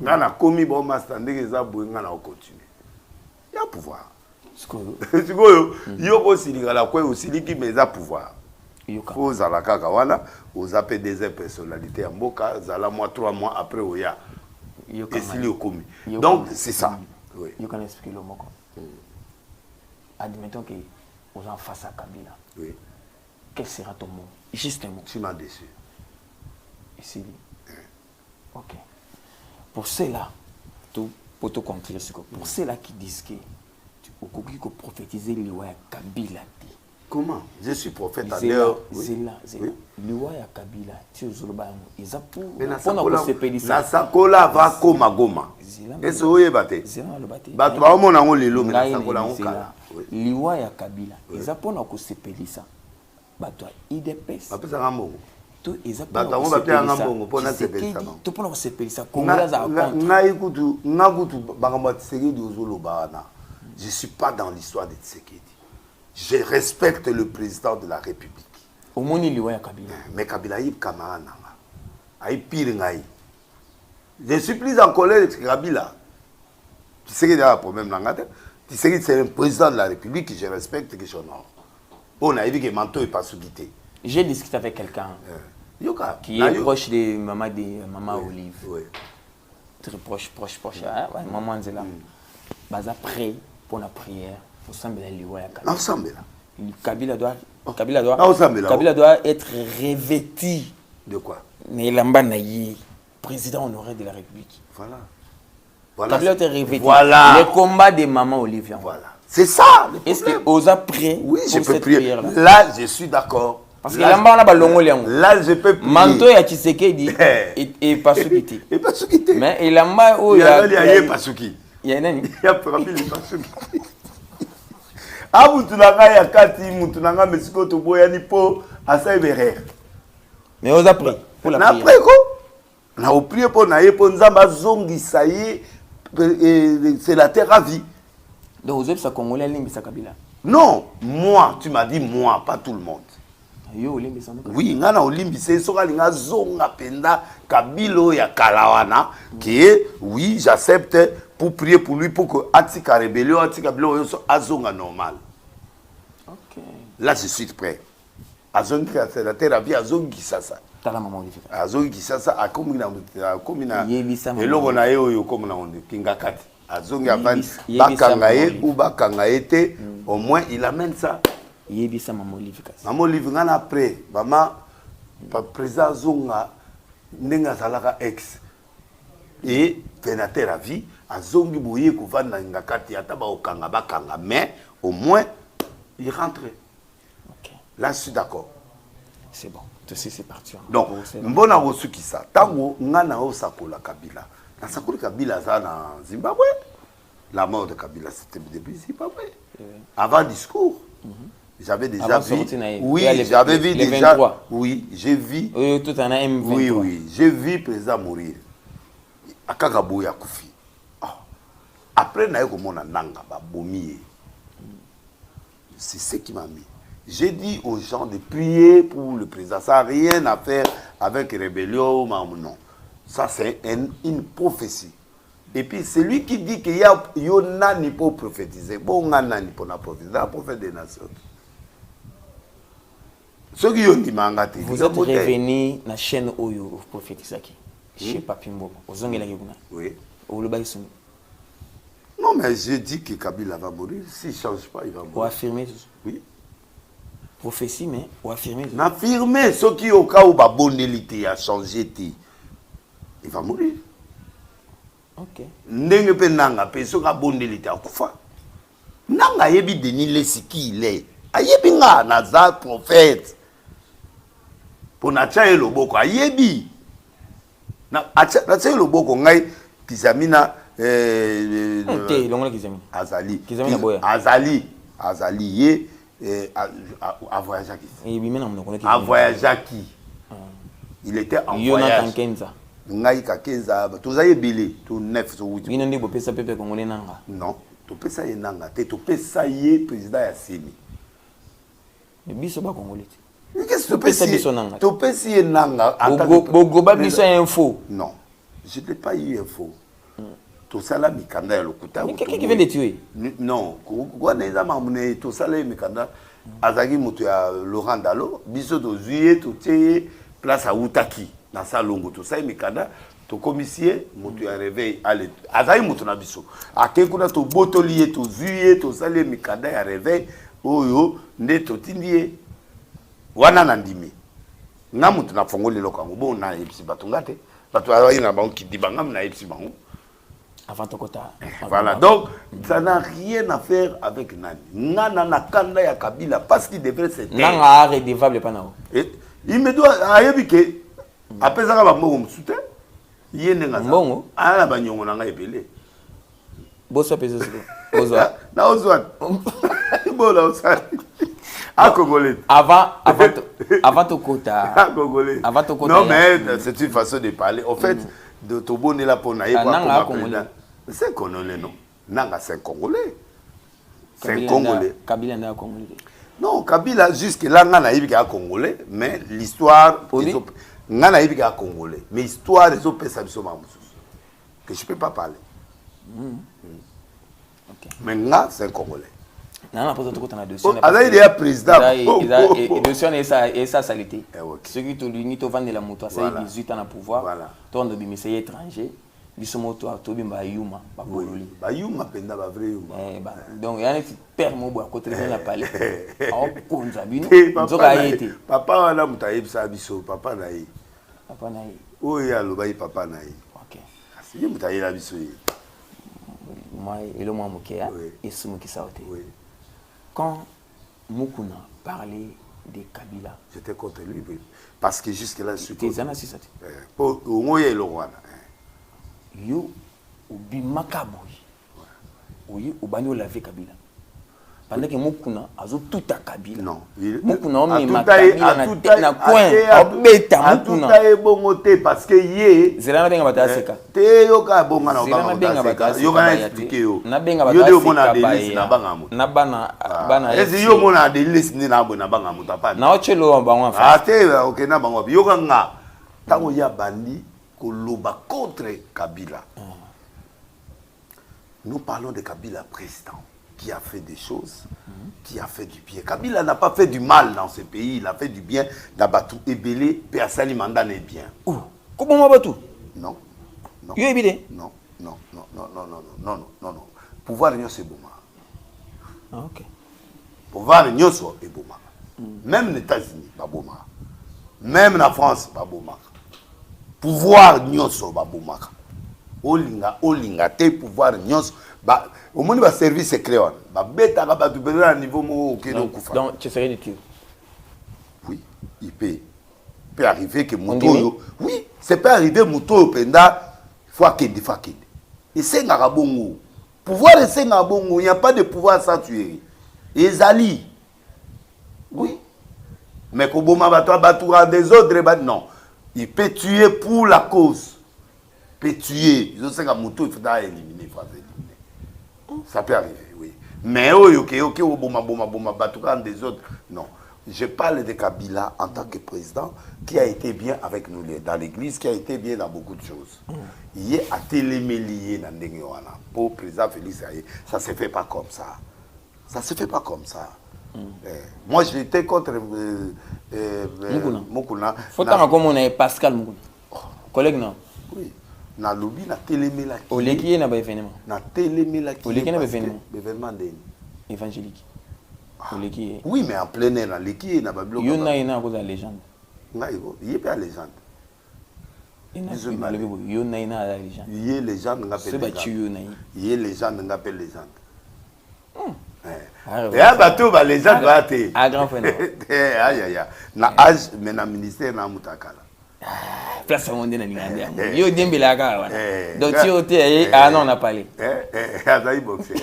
On a commis bon master, on a continué. Il y a pouvoir. Il y a aussi le pouvoir. Aux Alakakawana, aux des personnalités en Boka, Zala mois 3 mois après Oya. Et s'il est commis. Donc, c'est ça. Oui. Je peux expliquer le mot. Admettons que vous en face à Kabila. Oui. Quel sera ton mot? Juste un mot. Tu m'as déçu. Ici. Ok. Pour ceux-là, pour te conclure, pour ceux-là qui disent que tu peux prophétiser le roi Kabila. Comment? Je suis prophète à l'heure. Le roi Kabila, tu es Zoloba, ils ont pour la sakola va comme Goma. Est-ce que vous avez battu? Battu, on a eu le roi Kabila, ils ont pour se payer ça. Battu, il dépêche. Après ça, on ils ont pour se payer ça. Je ne suis pas dans l'histoire de Tshisekedi. Je respecte le président de la République. Au moins, il y a Kabila. Mais Kabila, il y a camarade. Je suis plus en colère que Kabila. Tu sais qu'il y a un problème dans la tête. Tu sais que c'est un président de la République que je respecte et que j'honore. On a dit que Manto n'est pas sous-guité. J'ai discuté avec quelqu'un qui est proche de Maman Olive. Oui. Très proche. Maman Zela. Baza prêt pour la prière. Ensemble là. Kabila doit être revêtu. De quoi? Mais Lambanaï, président honoré de la République. Voilà. Kabila doit être revêtu. Voilà. Le combat des mamans Olivier. Voilà. C'est ça. Est-ce que Oza prêt? Oui, je peux prier. Là, je suis d'accord. Parce que Lambana ba longo liango. Là, je peux prier. Manto ya Tshisekedi et Pasuki. Et Pasuki. Mais il Lamba il y a Pasuki. Il y a nani? Il y a Pasuki. Ah, mutunanga ya kati, mutunanga mesiko to boyani po asa berere. Mais on a pris pour la prière. Na après quoi? Na au prier pour na yepo nzamba zongi saye c'est la terre à vie. Donc vous êtes ça congolais ligne ça Kabila. Non, moi, tu m'as dit moi, pas tout le monde. Yo olimbisa muka. Oui, ngana olimbisa soka linga zonga penda Kabilo ya kalawana qui oui, j'accepte pour prier pour lui pour que atika rébellion atika bilo azonga normal. OK. Là je suis prêt. Azongi ka sénateur abi azongi sasa. Tala maman Olivier. Azongi sasa akomina Yebisa maman. eloko na ye oyo komina onde kingakati. Azongi avandi bakanga ye ou bakanga ete au moins il amène ça. Yebisa maman Olivier. Maman Olivier ngana après maman président zonga ndenga zalaka ex et sénateur à vie azongi boye kovanda ngakati ata ba okanga bakanga mais au moins il rentre. OK. Là je suis d'accord. C'est bon. C'est parti. Donc mbona rosuki ça tango ngana o sakola Kabila. Na sakola Kabila ça na Zimbabwe. La mort de Kabila c'était depuis Zimbabwe. Avant discours. J'avais déjà vu. Oui, j'avais vu déjà. 23. Oui, j'ai vu. Tout en a M23. Oui, oui, j'ai vu président mourir. Akagabo ya kufi. Après na yeko mona nanga ba bomi. C'est ce qui m'a mis. J'ai dit aux gens de prier pour le président. Ça n'a rien à faire avec rébellion ou non. Ça c'est une prophétie. Et puis c'est lui qui dit qu'il y a nani pour prophétiser. Bon, nani pour prophétiser. C'est un prophète des nations. Vous êtes revenu dans la chaîne Oyo au prophétisaki. Chez Papi Mbobo. Oui. Non, mais je dis que Kabila va mourir. S'il ne change pas, il va mourir. Pour affirmer. Oui. Prophétie, mais pour affirmer. Affirmer ce qui au cas où la bonne élite a changé, il va mourir. Ok. Ndenge pe nanga pe so ka bonne élite a kufa. Nanga yebi Denis Lesiki il est. Ayebi nga naza prophète. Pour na tia loboko ayebi. Na tia loboko ngai kizamina longola kizamina. Azali. Kizamina boya. Azali ye a voyagé qui. A voyagé qui. Il était en voyage. Ngai ka kenza tozaye belé to 9 so wuti. Bino ndi bopesa pepe congolais nanga. Non, to pesa ye nanga te to pesa ye président ya Seni. Mais biso ba congolais. Qu'est-ce que tu pesa biso nanga? To pesa ye nanga Bogo ba biso info. Non, je n'ai pas eu info. To sala mikanda ya lokuta. Mais quelqu'un qui vient de tuer? Non, ko na eza mamune to sala mikanda azaki moto ya Laurent Dalo, biso to zuye to teye place à Utaki. Dans sa longue tout ça mikanda to commissaire moto ya réveil ale azai moto na biso akekuna to botolier to zuye to sale mikanda ya réveil oyo nde to tindie wana na ndimi na moto na fongoli lokango bon na epsi batungate batu ayi na banki dibanga na epsi bango avant to kota. Voilà, donc ça n'a rien à faire avec nani ngana na kanda ya Kabila parce qu'il devrait se taire nanga redevable pas nao et il me doit ayebi ke après ça va mbongo msute yende ngaza mbongo ala banyongo nanga ebele boso pesa siko bozo na ozwa bola osali a congolais avant to kota a congolais avant to kota non mais c'est une façon de parler en fait de to bonela pona yeba c'est congolais non nanga c'est congolais c'est congolais Kabila na congolais non Kabila jusque là ngana yibika congolais mais l'histoire ngana yibika congolais mais histoire des autres pesa biso mamusu que je peux pas parler. OK. Mais nga c'est congolais. Non, pose tout côté na dossier. Alors il est président. Et dossier et ça salité. Ceux qui to l'uni to vendre la moto ça 18 ans à pouvoir. Voilà. Ton de bimisa étranger. Biso moto to bimba yuma ba bololi. Ba yuma penda ba vrai yuma. Donc yana ti père mo bo à côté de la palais. En konza bino. Nzoka yete. Papa wana mutayebisa biso papa na ye. Papa na ye. Oya lobai papa na ye. OK. Asi mutayela biso ye. Moi et le moi mokéa et sumu ki saoté. Oui. Quand Mukuna parlait de Kabila, j'étais contre lui parce que jusque là je suis contre. Tezana si ça. Pour ngoye lo wana. Yo ubimaka boy. Oui, ubani olavé Kabila. pendant que Mukuna a tout à Kabila. Non. Mukuna on met Kabila na coin. Obeta Mukuna. Tout est bon côté parce que yé. Zelana benga bata seka. Te yoka bonga na bata seka. Yoka expliquer yo. Na benga bata seka. Yo de mona de liste na banga mo. Na bana. Est-ce yo mona de liste ni na banga mo ta pa. Na ochelo bango fa. Ah te OK na bango. Yoka nga. Tango ya bandi ko loba contre Kabila. Nous parlons de Kabila président qui a fait des choses, qui a fait du bien. Kabila n'a pas fait du mal dans ce pays, il a fait du bien. D'abatou Ebele, Persali Mandan est bien. Comment Mabatou? Non. Non. Yo Ebele? Non. Pouvoir rien c'est bon. Ah OK. Pouvoir rien c'est bon. Même les États-Unis, pas bon. Même la France, pas bon. Pouvoir rien c'est pas bon. Olinga te pouvoir nyos ba au moins ba service secret on ba beta ba tu à niveau mo ke no kufa. Donc tu serais utile. Oui, il peut arriver que moto oui, c'est pas arriver moto penda faut que de fakid. Et c'est ngabongo. Pouvoir c'est ngabongo, il n'y a pas de pouvoir sans tuer. Ezali. Oui. Mais ko boma ba toi batoura des autres non. Il peut tuer pour la cause. Peut tuer, ils ont 5 motos, il faudra éliminer, ça peut arriver, oui. Mais ok, boma, batoukan des autres, non. Je parle de Kabila en tant que président qui a été bien avec nous dans l'église, qui a été bien dans beaucoup de choses. Il est à télémélier dans le pour le président Félix, ça ne se fait pas comme ça. Ça ne se fait pas comme ça. Moi, j'étais contre Mukuna. Faut que comme on est Pascal Mukuna. Collègue, non? Oui. Na lobby na télémela qui oleki na ba événement na télémela qui oleki na événement évangélique oleki oui mais en plein air na leki na ba bloc yo na ina ko za légende ngai ko yé pas légende yo na ina la légende yé légende ngapel c'est ba tu yo na yé légende ngapel légende et à bateau ba légende va te à grand frère aïe na âge mais na ministère na mutakala place monde na linganda yo dembela ka wana donc tu ote ah non on a parlé azaï boxer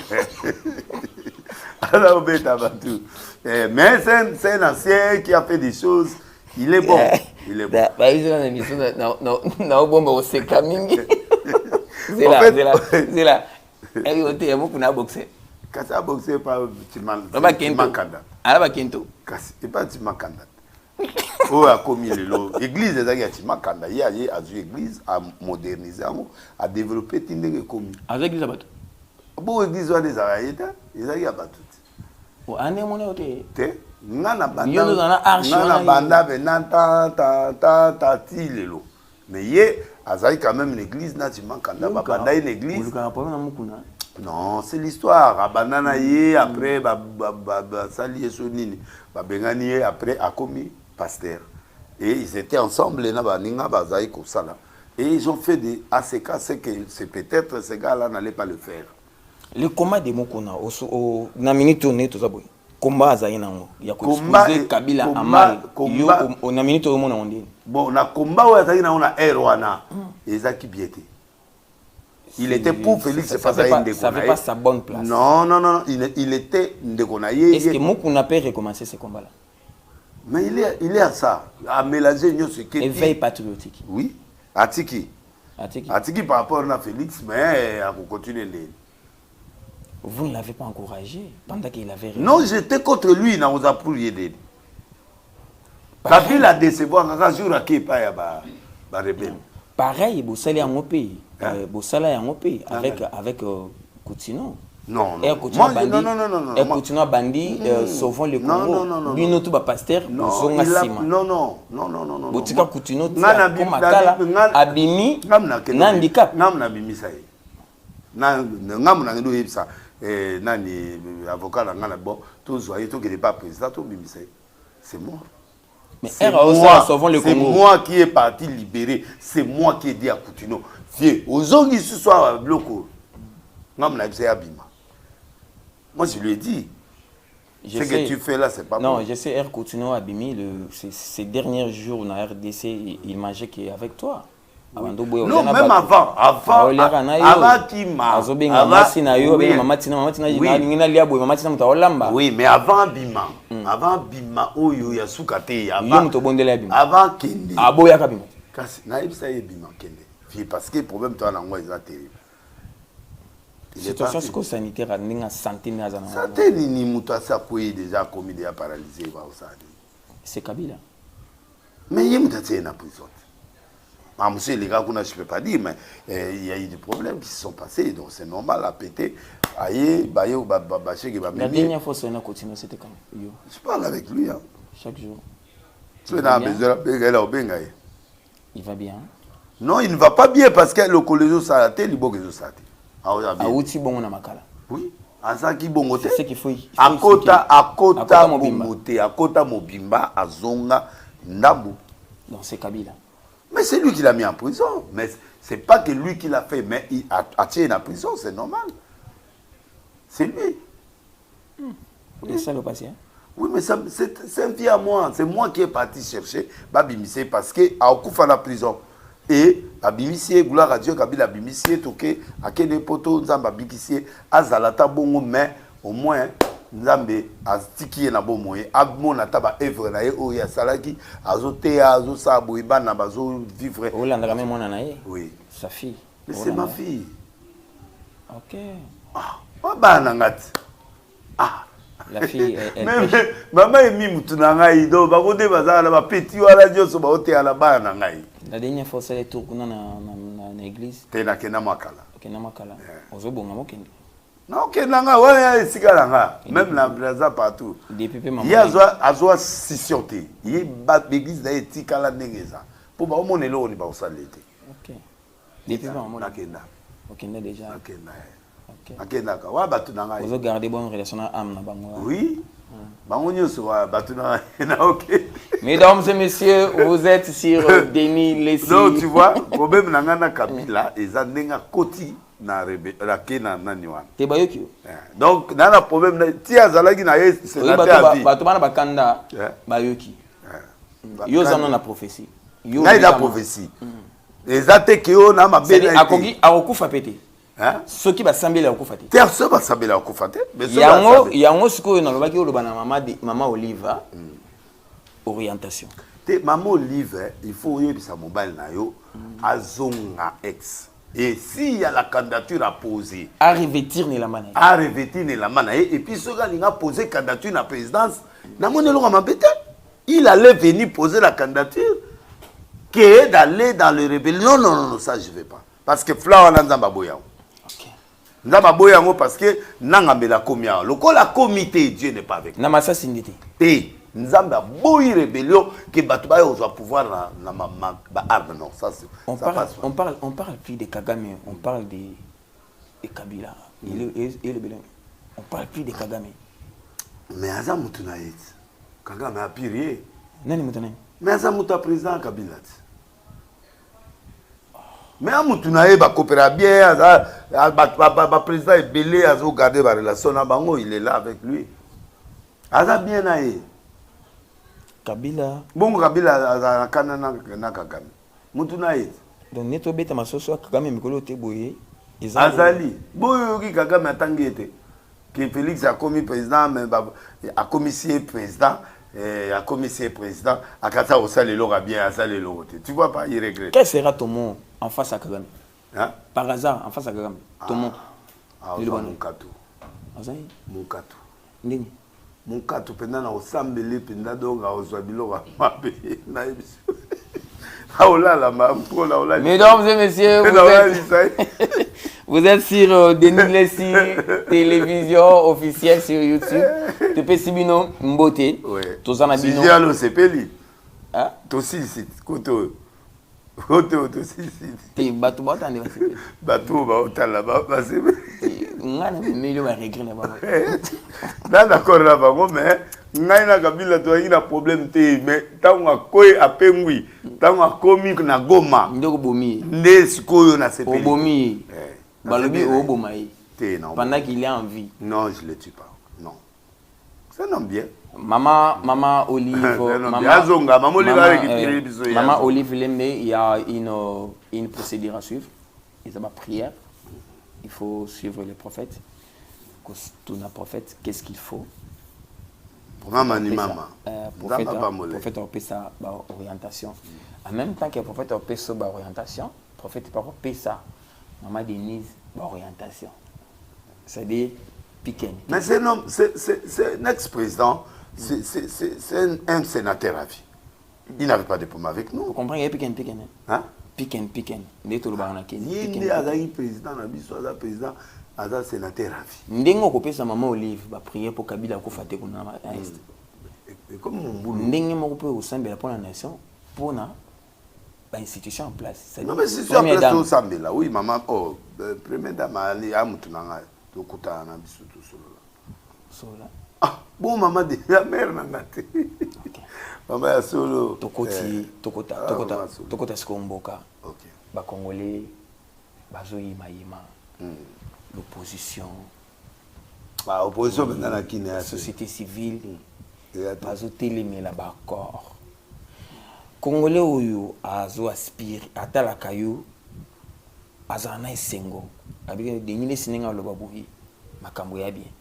alors beta batou mais c'est un ancien qui a fait des choses il est bon bah ils ont une émission na bomba au seka mingi zela et ote ya beaucoup na boxer kasa boxer pas Timakanda ala Kento kasi et pas Timakanda. Oh, a commis le lot. L'église est d'ailleurs Timakanda. Il y a l'église à moderniser, à développer Tindé commis. À l'église à battre. Bon, l'église a des arrêts, ils ont battu. Oh, année mon été. Té, nana banda, ta tilelo. Mais yé, Azaï quand même l'église n'a Timakanda. Banda une église. Non, c'est l'histoire. Abanana yé après sali sonini. Babengani après a commis pasteur. Et ils étaient ensemble et ils ont fait des ACK, c'est peut-être ces gars-là n'allaient pas le faire. Le combat de Mukuna au na minute on est tout ça boy. Combat azaina ngo. Ya ko exposer Kabila amal. Yo au na minute au mona ondine. Bon, na combat wa azaina on a erwana. Ezaki biété. Il était pour Félix Fazaï. Ça fait pas sa bonne place. Non, il était Ndekonaye. Est-ce que Mukuna peut recommencer ce combat-là? Mais il est à ça, à mélanger ce qui est. Éveil patriotique. Oui, Atiki par rapport à Félix, mais à continuer. Vous ne l'avez pas encouragé pendant qu'il avait raison. Non, j'étais contre lui, il nous a pour y aider. Kabila décevoir, un jour à qui pas ya rebelle. Pareil, Boussala est en pays. Boussala est en pays avec Coutinho. Non. Et Coutinho bandi sauvant le Congo. Bino tout pasteur. Non. Botika Coutinho comme Akala abimi handicap. Ngamna bimisaye. Ngamna ndo yebisa nani avocat na ngana bon tout zoyer tout que n'est pas président tout bimisaye. C'est moi. Mais c'est moi qui est parti libérer. C'est moi qui ai dit à Coutinho. Viens, aux hommes qui se sont à bloco. Moi, je lui ai dit. Ce que tu fais là, c'est pas bon. Non, je sais, Coutinho Abimi, ces derniers jours dans RDC, il mangeait qu'avec toi. Non, même avant oui, mais avant Bima, Oyo Yasukate, avant Kende. Bima Kende. Parce que le problème, toi, est terrible. Situation sanitaire, santé, santé, ni Moutassa Koué déjà commis déjà paralysé. C'est Kabila. Mais il y a une prison. Monsieur, les gars, je ne peux pas dire, mais il y a eu des problèmes qui se sont passés, donc c'est normal à péter. La dernière fois, on a continué, c'était quand? Je parle avec lui. Hein. Chaque jour. Il va bien. Non, il ne va pas bien parce que le collège s'arrête, il faut s'arrête. Oui. Azaki bongote. C'est ce qu'il faut. Akota bongote, akota mobimba, azonga, ndambu. Donc c'est Kabila. Mais c'est lui qui l'a mis en prison. Mais c'est pas que lui qui l'a fait, mais il a tiré en prison, c'est normal. C'est lui. Et ça le passé. Oui, mais c'est un vie à moi. C'est moi qui est parti chercher Babimisé parce que a Okufa la prison. Et Babimisé, gloire à Dieu, Kabila Babimisé, toké, à quel poto, Nzamba Bikisé, Azalata bongo, mais au moins, Nzambe, Aztiki na bon moyen, Agmon na taba evre na ye, Oya Salaki, Azote, Azo Sabo, Iban na bazo vivre. Olanda même mon anaye. Oui. Sa fille. Mais c'est ma fille. Ok. Ah, bah nangati. Ah. La fille elle maman est mis mutunangai do bakote bazala ba petit wala dioso ba ote ala ba nangai. La dernière fois c'est les tours qu'on a na église. Tena kena makala. Kena makala. Ozobonga mokende. Non kenanga wala esikalanga même la blaza partout. Depuis maman. Il azwa sisioté. Il ba église na etikala ndengeza. Po ba omonelo ni ba osalete. OK. Depuis maman nakenda. Okenda déjà. Nakenda. OK. Nakenda wa batu nanga. Vous gardez bonne relation na âme na bango. Oui. Bango nyoso wa batu na OK. Mesdames et messieurs, vous êtes sur Denis Lessi. Non, tu vois, problème nanga na Kabila eza ndenga koti na rebe la kena nani wana. Te bayoki. Donc na problème ti azalaki na ye sénateur à vie. Bato bana bakanda bayoki. Yo zana na prophétie. Yo na prophétie. Ezate ke yo na mabele. C'est akogi akokufa pété. Hein? Ce qui va sambela okufate. Terre ce va sambela okufate. Yango siko na lobaki oloba na maman Olive. Orientation. Te maman Olive, il faut yebisa mobile na yo azonga ex. Et s'il y a la candidature à poser, à revêtir ni la mana. À revêtir ni la mana et puis ce gars il a posé candidature à la présidence, na monelo mabete. Il allait venir poser la candidature que d'aller dans le rébellion. Non, ça je vais pas. Parce que Flawa Nzamba Boya. Nzamba Boya parce que Nangambela Komia. Le comité, Dieu n'est pas avec nous. Namasa Sindité. Et Nzamba Boya rébellion que Batouba au pouvoir na arme. Non, ça c'est. On parle plus de Kagame, on parle de Kabila. On parle plus de Kagame. Mais Azam Moutunaït. Kagame a pire. Nani Moutunaït. Mais Azam Mouta président Kabila. Mais Moutunaït va coopérer bien. Le président est belé à garder la relation. Il est là avec lui. Azam bien naïe. Kabila. Bon Kabila a Kanana Kagame. Moutunaït. Donc neto beta masoso Kagame mikolo te boye. Azali. Boye Kagame a tangué. Que Félix a commis président, mais a commissaire président, a commissaire président, a Kata Osa le lora bien, a ça le lora. Tu vois pas, il regrette. Quel sera ton mot en face à Kagame? Hein? Par hasard, en face à Kagame. Ton mot. Mon katou. Mon katou. Ndini. Mon katou, pendant na osambele, pendant donc a oswabilo wa mabe. Mesdames et messieurs, vous êtes sur Denis Lessi, télévision officielle sur YouTube. Tu peux Sibino Mbote. Tu as dit que c'est Peli. Tu aussi, c'est Koto. Koto, tu aussi. Tu es Batou Batou. Batou Batou là-bas. On a un million de regrets là-bas. D'accord, là-bas, mais. Ngaina Kabila to ina problème te mais tanga koy apengwi tanga komi na Goma ndoko bomi nde sikoyo na CPI bomi balobi o bomai te non pendant qu'il est en vie. Non, je le tue pas. Non. C'est un homme bien. Maman Olive, Maman Olive Lembe, il y a une procédure à suivre. Il y a ma prière. Il faut suivre les prophètes. Tout un prophète, qu'est-ce qu'il faut? Prophète a sa orientation. En même temps que le prophète a sa orientation, le prophète a sa maman Denise orientation. C'est-à-dire piquet. Mais c'est un ex-président, c'est un sénateur à vie. Il n'avait pas de problème avec nous. Vous comprenez, il y a piquet. Hein? Piquet. Il est président, président, Aza sénateur à vie. Ndengo kopé sa maman Olive ba prier pour Kabila ko faté ko na est. Et comme mon boulot. Ndengo mo kopé au sein pour la nation pour na ba institution en place. Non mais c'est sur place au Sambe là. Oui maman première dame ali amutunanga to kutana biso to solo là. Solo. Ah bon maman de la mère na ngate. OK. Maman ya solo. Tokota skomboka. OK. Ba congolais bazoyi mayima. L'opposition, l'opposition la société civile, l'accord. Congolais oyo azo aspire atala kayo azana esengo avec denile sinenga loba boyi makambo ya bien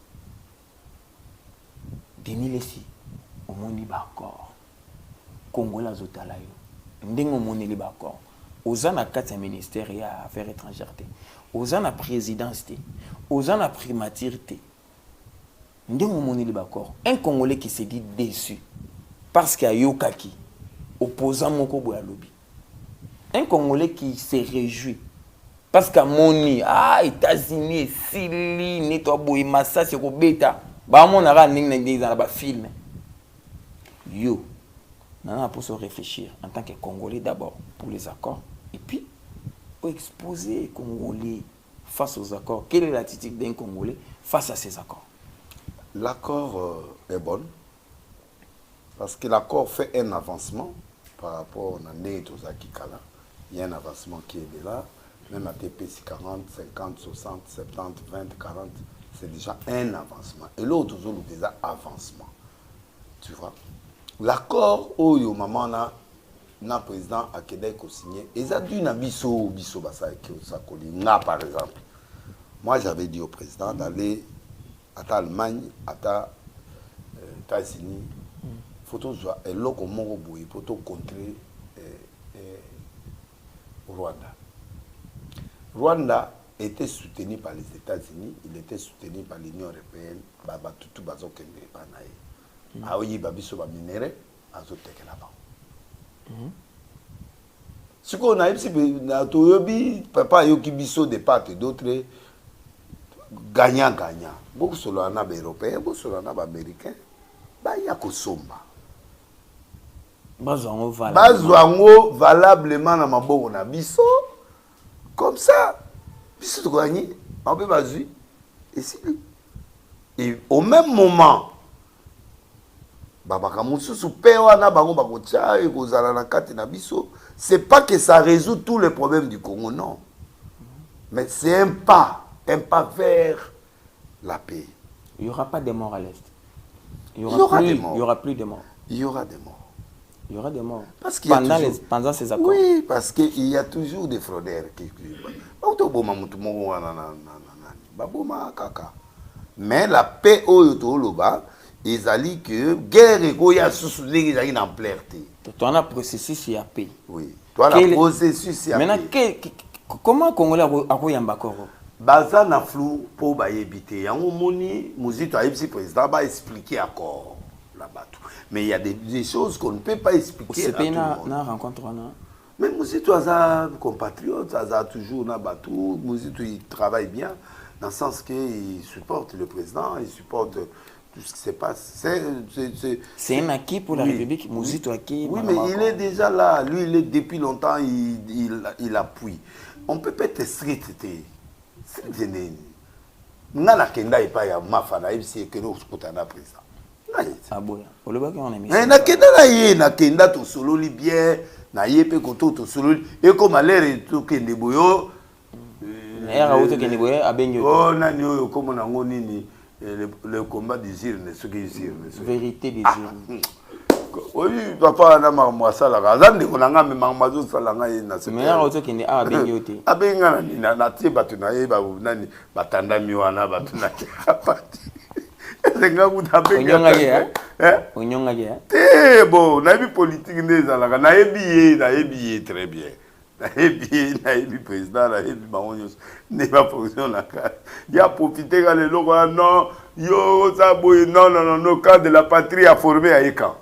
denile si omoni ba accord Congolais azotala yo ndengo omoni li ba accord ozana kati ya ministère ya affaires étrangères aux ans à présidence, aux ans à primature, un Congolais qui se dit déçu parce qu'il y a Yokaki, opposant Moko Boyalobi. Un Congolais qui se réjouit parce qu'à Moni, États-Unis, Sili, Netwa Boy, Massa, c'est Beta, on a un film. Yo, on a pour se réfléchir en tant que Congolais d'abord pour les accords et puis exposer les Congolais face aux accords. Quelle est l'attitude d'un Congolais face à ces accords? L'accord est bon parce que l'accord fait un avancement par rapport à Nétozaki Kala. Il y a un avancement qui est là, même à TPC 40, 50, 60, 70, 20, 40, c'est déjà un avancement. Et l'autre, c'est déjà avancement. Tu vois? L'accord, où yo maman là, le président a signé. Et ça dit na biso basa par exemple. Moi j'avais dit au président d'aller à l'Allemagne, à États-Unis. Photo soit et loko moko boy photo contrer Rwanda. Rwanda était soutenu par les États-Unis, il était soutenu par l'Union européenne, baba tout bazo kende panaye. Aoyi babiso ba minéraux azoteke là-bas. Ce qu'on a eu, papa yoki biso de part et d'autre, gagnant. Beaucoup sur l'an européen, beaucoup sur l'an américain, il y a que somba. Bazouango valablement na maboko na biso, comme ça, biso to gagné, on peut bazu. Et au même moment, c'est pas que ça résout tous les problèmes du Congo, non. Mais c'est un pas vers la paix. Il n'y aura pas de morts à l'Est. Il y aura plus de morts. Il y aura des morts. Il y aura des morts. Parce pendant ces accords. Oui, parce qu'il y a toujours des fraudeurs. Mais la paix au Toloba, ils ont dit que guerre et a soutenu qu'ils ont plairté. Toi, on a processus et paix. Oui. Toi, le processus et maintenant, comment Congolais a Yambakoro? Baza na flou pour baïbiter. Yango moni, Mouzito a le président va expliquer encore là-bas. Mais il y a des choses qu'on ne peut pas expliquer. C'est pas une rencontre. Mais Mouzito a compatriote, a toujours na batou. Mouzito il travaille bien dans le sens qu'il supporte le président, il supporte tout ce qui se passe. C'est un acquis pour la République. Mouzito acquis. Oui, mais il est déjà là. Lui, il est depuis longtemps, il appuie. On peut pas être strict. C'est nga na kenda epa ya mafana ebisi que nous kutana président ah boya olobaki on aime na kenda na kenda to sololi bien na yepe koto to sololi et comme l'air to kende boyo era auto kende boyo abenyo oh nani oyo comme na ngoni ni le combat des urnes, ce qui est urnes. Vérité des urnes. Oui, papa, on a marre ça là. Azande on a même marre ça là. Mais on a qui n'est pas bien yoté. Abenga na na tie batuna eba nani batanda miwana batuna kapati. Zenga kudabenga. Onyonga ya. Eh bon, na bi politique ndeza là. Na ebiye très bien. Na ebi président na ebi bangonyo ne pas fonction na ka. Il a profité quand le logo non, yo ça boy non, cadre de la patrie a formé à Eka.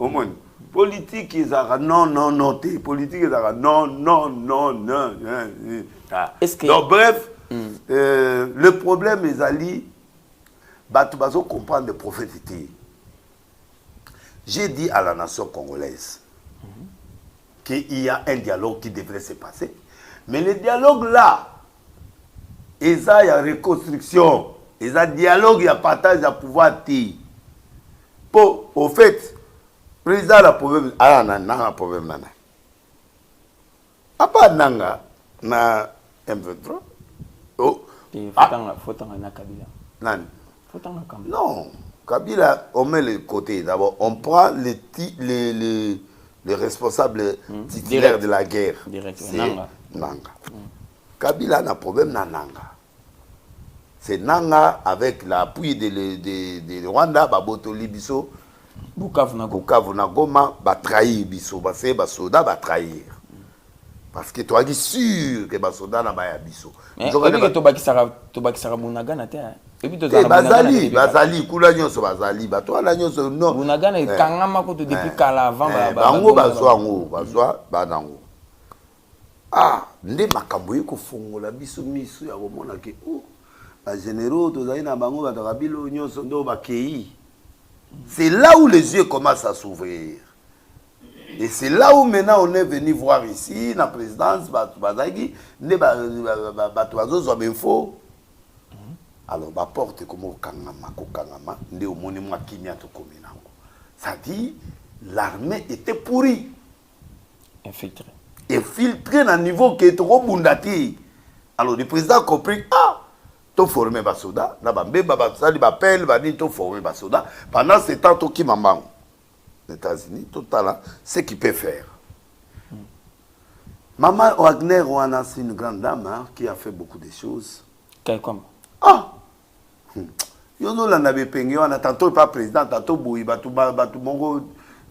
Au moins, politique, ils ont non, politique, ils ont non. Donc, bref, le problème, les alliés, tu vas comprendre les prophéties. J'ai dit à la nation congolaise qu'il y a un dialogue qui devrait se passer. Mais le dialogue là, il y a reconstruction, il y a dialogue, il y a partage, il y a pouvoir. Au fait, président la problème nanga problème nana apa nanga na M23 oh faut na Kabila nani faut na Kabila non Kabila on met le côté d'abord on prend les responsables titulaires de la guerre c'est nanga Kabila na problème na nanga c'est nanga avec l'appui de Rwanda baboto libiso Bukavu na Goma ba trahir biso ba fait ba soda ba trahir parce que toi dis sûr que ba soda na ba ya biso donc to bakisaka bunagana te et puis to bazali kula nyonso bazali ba to ala nyonso non bunagana kangama ko to depuis kala avant bango bazwa banango nde makambo yiko fongola biso miso ya komona ke ba généraux to zali na bango ba takabilo nyonso ndo ba kei. C'est là où les yeux commencent à s'ouvrir. Et c'est là où maintenant on est venu voir ici, la présidence, alors, ma porte comme au Kangama, ça dit, l'armée était pourrie. Infiltrée dans le niveau qui est trop bundati. Alors, le président a compris, to former basoda na bambe basali bapel bani to former basoda pendant ce temps to ki mambango les États-Unis total ce qu'il peut faire. Maman Wagner wana c'est une grande dame qui a fait beaucoup de choses. Comme yo no la na bepengi wana tantôt pas président tantôt boui batu mongo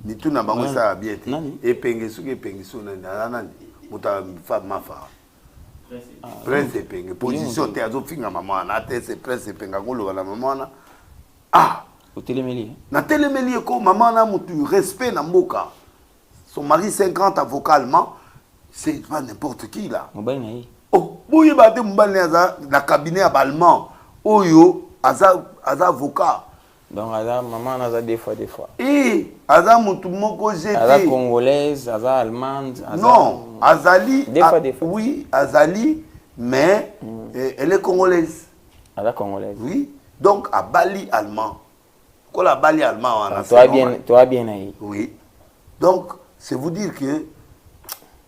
ni tout na bango ça bien et pengi suki pengi sona nani muta ma fa Prince Epenge, position te azo finga maman na te c'est Prince Epenge ngolo la maman na au télémélie na télémélie ko maman na mutu respect na mboka son mari 50 avocat allemand c'est pas n'importe qui là mobile na boye ba te mbali na cabinet allemand oyo aza avocat donc aza maman aza des fois aza mutu moko jeté aza congolaise aza allemande non azali des fois oui azali mais elle est congolaise oui donc à Bali allemand quand la Bali allemand toi bien aí oui donc c'est vous dire que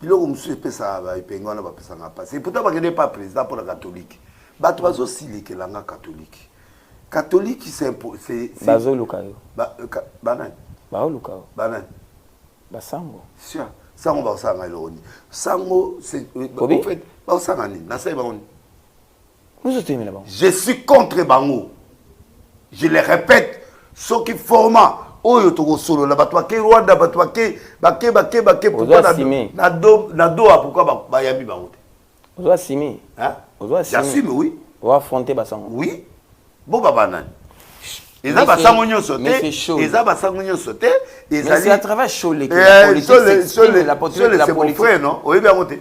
biloko monsieur pesa ba ipengana ba pesa nga passer pourtant ba n'est pas président pour la catholique ba to bazo silike langa catholique c'est bazo lukayo banani lukayo banani basango sûr sango ba sanga loni sango c'est en fait ba sanga ni na sai ba on je suis contre bango je le répète ceux qui forment oyo to solo la batwa ke Rwanda batwa ke bake pourquoi na do pourquoi ba yambi bango te ozo asimi j'assume oui on affronter basango oui bon baba nani eza basango nyonso te eza basango nyonso te ezali mais à travers Cholet la politique c'est mon frère non oyebi yango te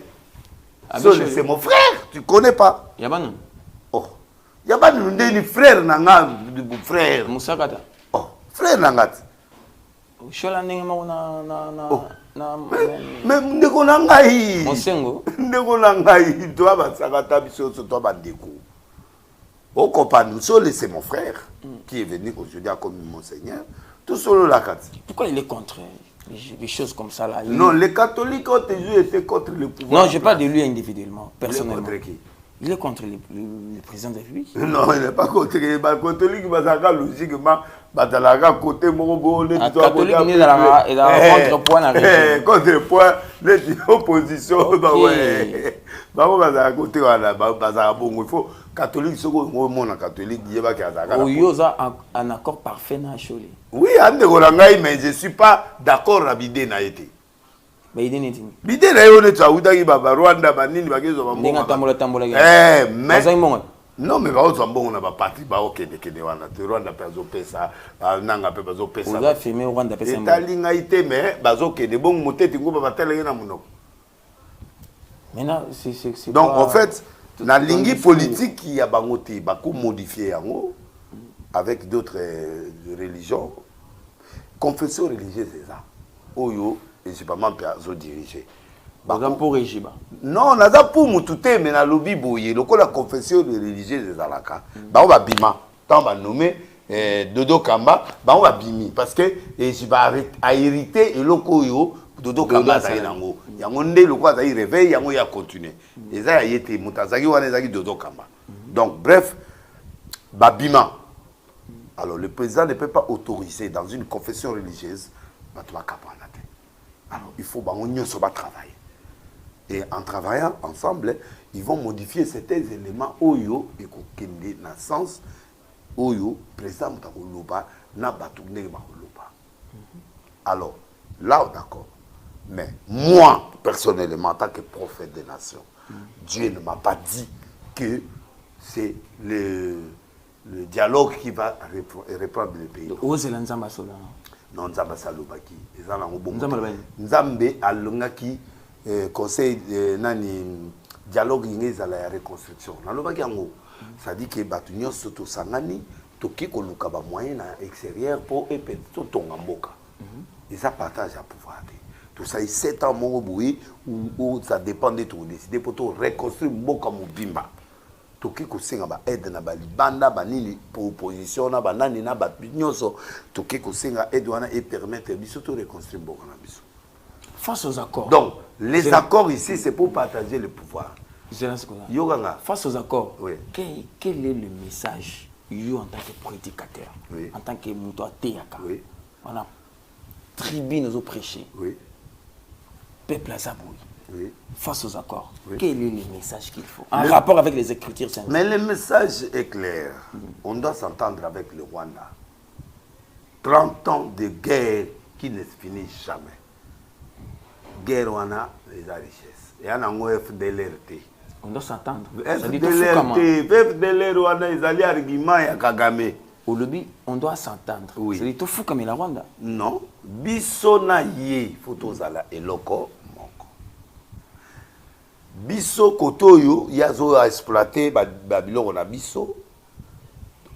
c'est mon frère tu connais pas yabana yabana ndeni frère nanga frère musakata frère nanga Chola ndenge moko na mais ndeko na ngai mosengo ndeko na ngai to basakata biso to bandeko au compagnon c'est mon frère qui est venu aujourd'hui comme monseigneur tout solo la carte. Pourquoi il est contre les choses comme ça là? Non, les catholiques ont toujours été contre le pouvoir. Non, je parle de lui individuellement, personnellement. Contre qui? Il est contre le président de la République. Non, il n'est pas contre. Les catholiques, logiquement, côté catholique, il est dans la contrepoint dans la région. Contrepoint, l'opposition. Il faut catholique, catholique, il y a un accord parfait dans la Choli. Oui, mais je ne suis pas d'accord avec l'idée. Mais non, mais ba bon na ba parti ba okende wana Rwanda pezo pesa nanga pe bazo pesa. Vous avez filmé Rwanda pesa. Italinga ite mais bazo kende bon moteti ngo ba tele na munoko. Maintenant c'est donc en fait na lingi politique qui ya bangote ba ko modifier yango avec d'autres religions. Confession religieuse c'est ça. Oyo et c'est pas même pezo diriger. Pour régime. Non, on a pour moutouté, mais na lobby boye. Donc la confession de religieuse des alaka. Bah on va bima. Tant on va nommer Dodo Kamba, bah on va bimi parce que je vais hériter et loko yo Dodo Kamba ça y est nango. Yango ndé loko ça y réveille, yango ya continuer. Et ça y était mutazaki wana zaki Dodo Kamba. Donc bref, bah bima. Alors le président ne peut pas autoriser dans une confession religieuse bah tu vas capable. Alors il faut bah on y se va travailler. Et en travaillant ensemble, ils vont modifier certains éléments oyo et kokende na sens oyo président mtakoloba na batourner bakoloba. Alors là d'accord. Mais moi personnellement en tant que prophète des nations, Dieu ne m'a pas dit que c'est le dialogue qui va reprendre le pays. Non, Nzamba salobaki. Nzambe alongaki conseil nani dialogue ingeza la reconstruction. Nalobaki yango. Ça dit que batu nyonso to sangani toki ko luka ba moyen na extérieur pour epé to tonga mboka. Et ça partage à pouvoir. Tout ça 7 ans mon boui où ça dépend de tout décider pour to reconstruire mboka mobimba. Toki ko senga ba aide na ba libanda ba nini pour opposition na ba nani na ba nyonso toki ko senga aide wana et permettre biso to reconstruire mboka na biso. Face aux accords. Donc, les accords ici, c'est pour partager le pouvoir. Face aux accords, oui. Quel est le message, en tant que prédicateur, oui. En tant que moutoua théaka, oui. On a tribu nous a prêché, oui. Peuple à Zaboui, oui. Face aux accords, oui. Quel est le message qu'il faut en rapport avec les Écritures saintes? Mais le message est clair. On doit s'entendre avec le Rwanda. 30 ans de guerre qui ne se finissent jamais. Guerre wana les richesses et on a un FDLRT. On doit s'entendre. FDLR wana ils allaient argument ya Kagame. Au lobby, on doit s'entendre. Oui. C'est tout fou comme la Rwanda. Non, biso na ye photozala eloko moko. Biso kotoyo yazo exploiter ba biloko na biso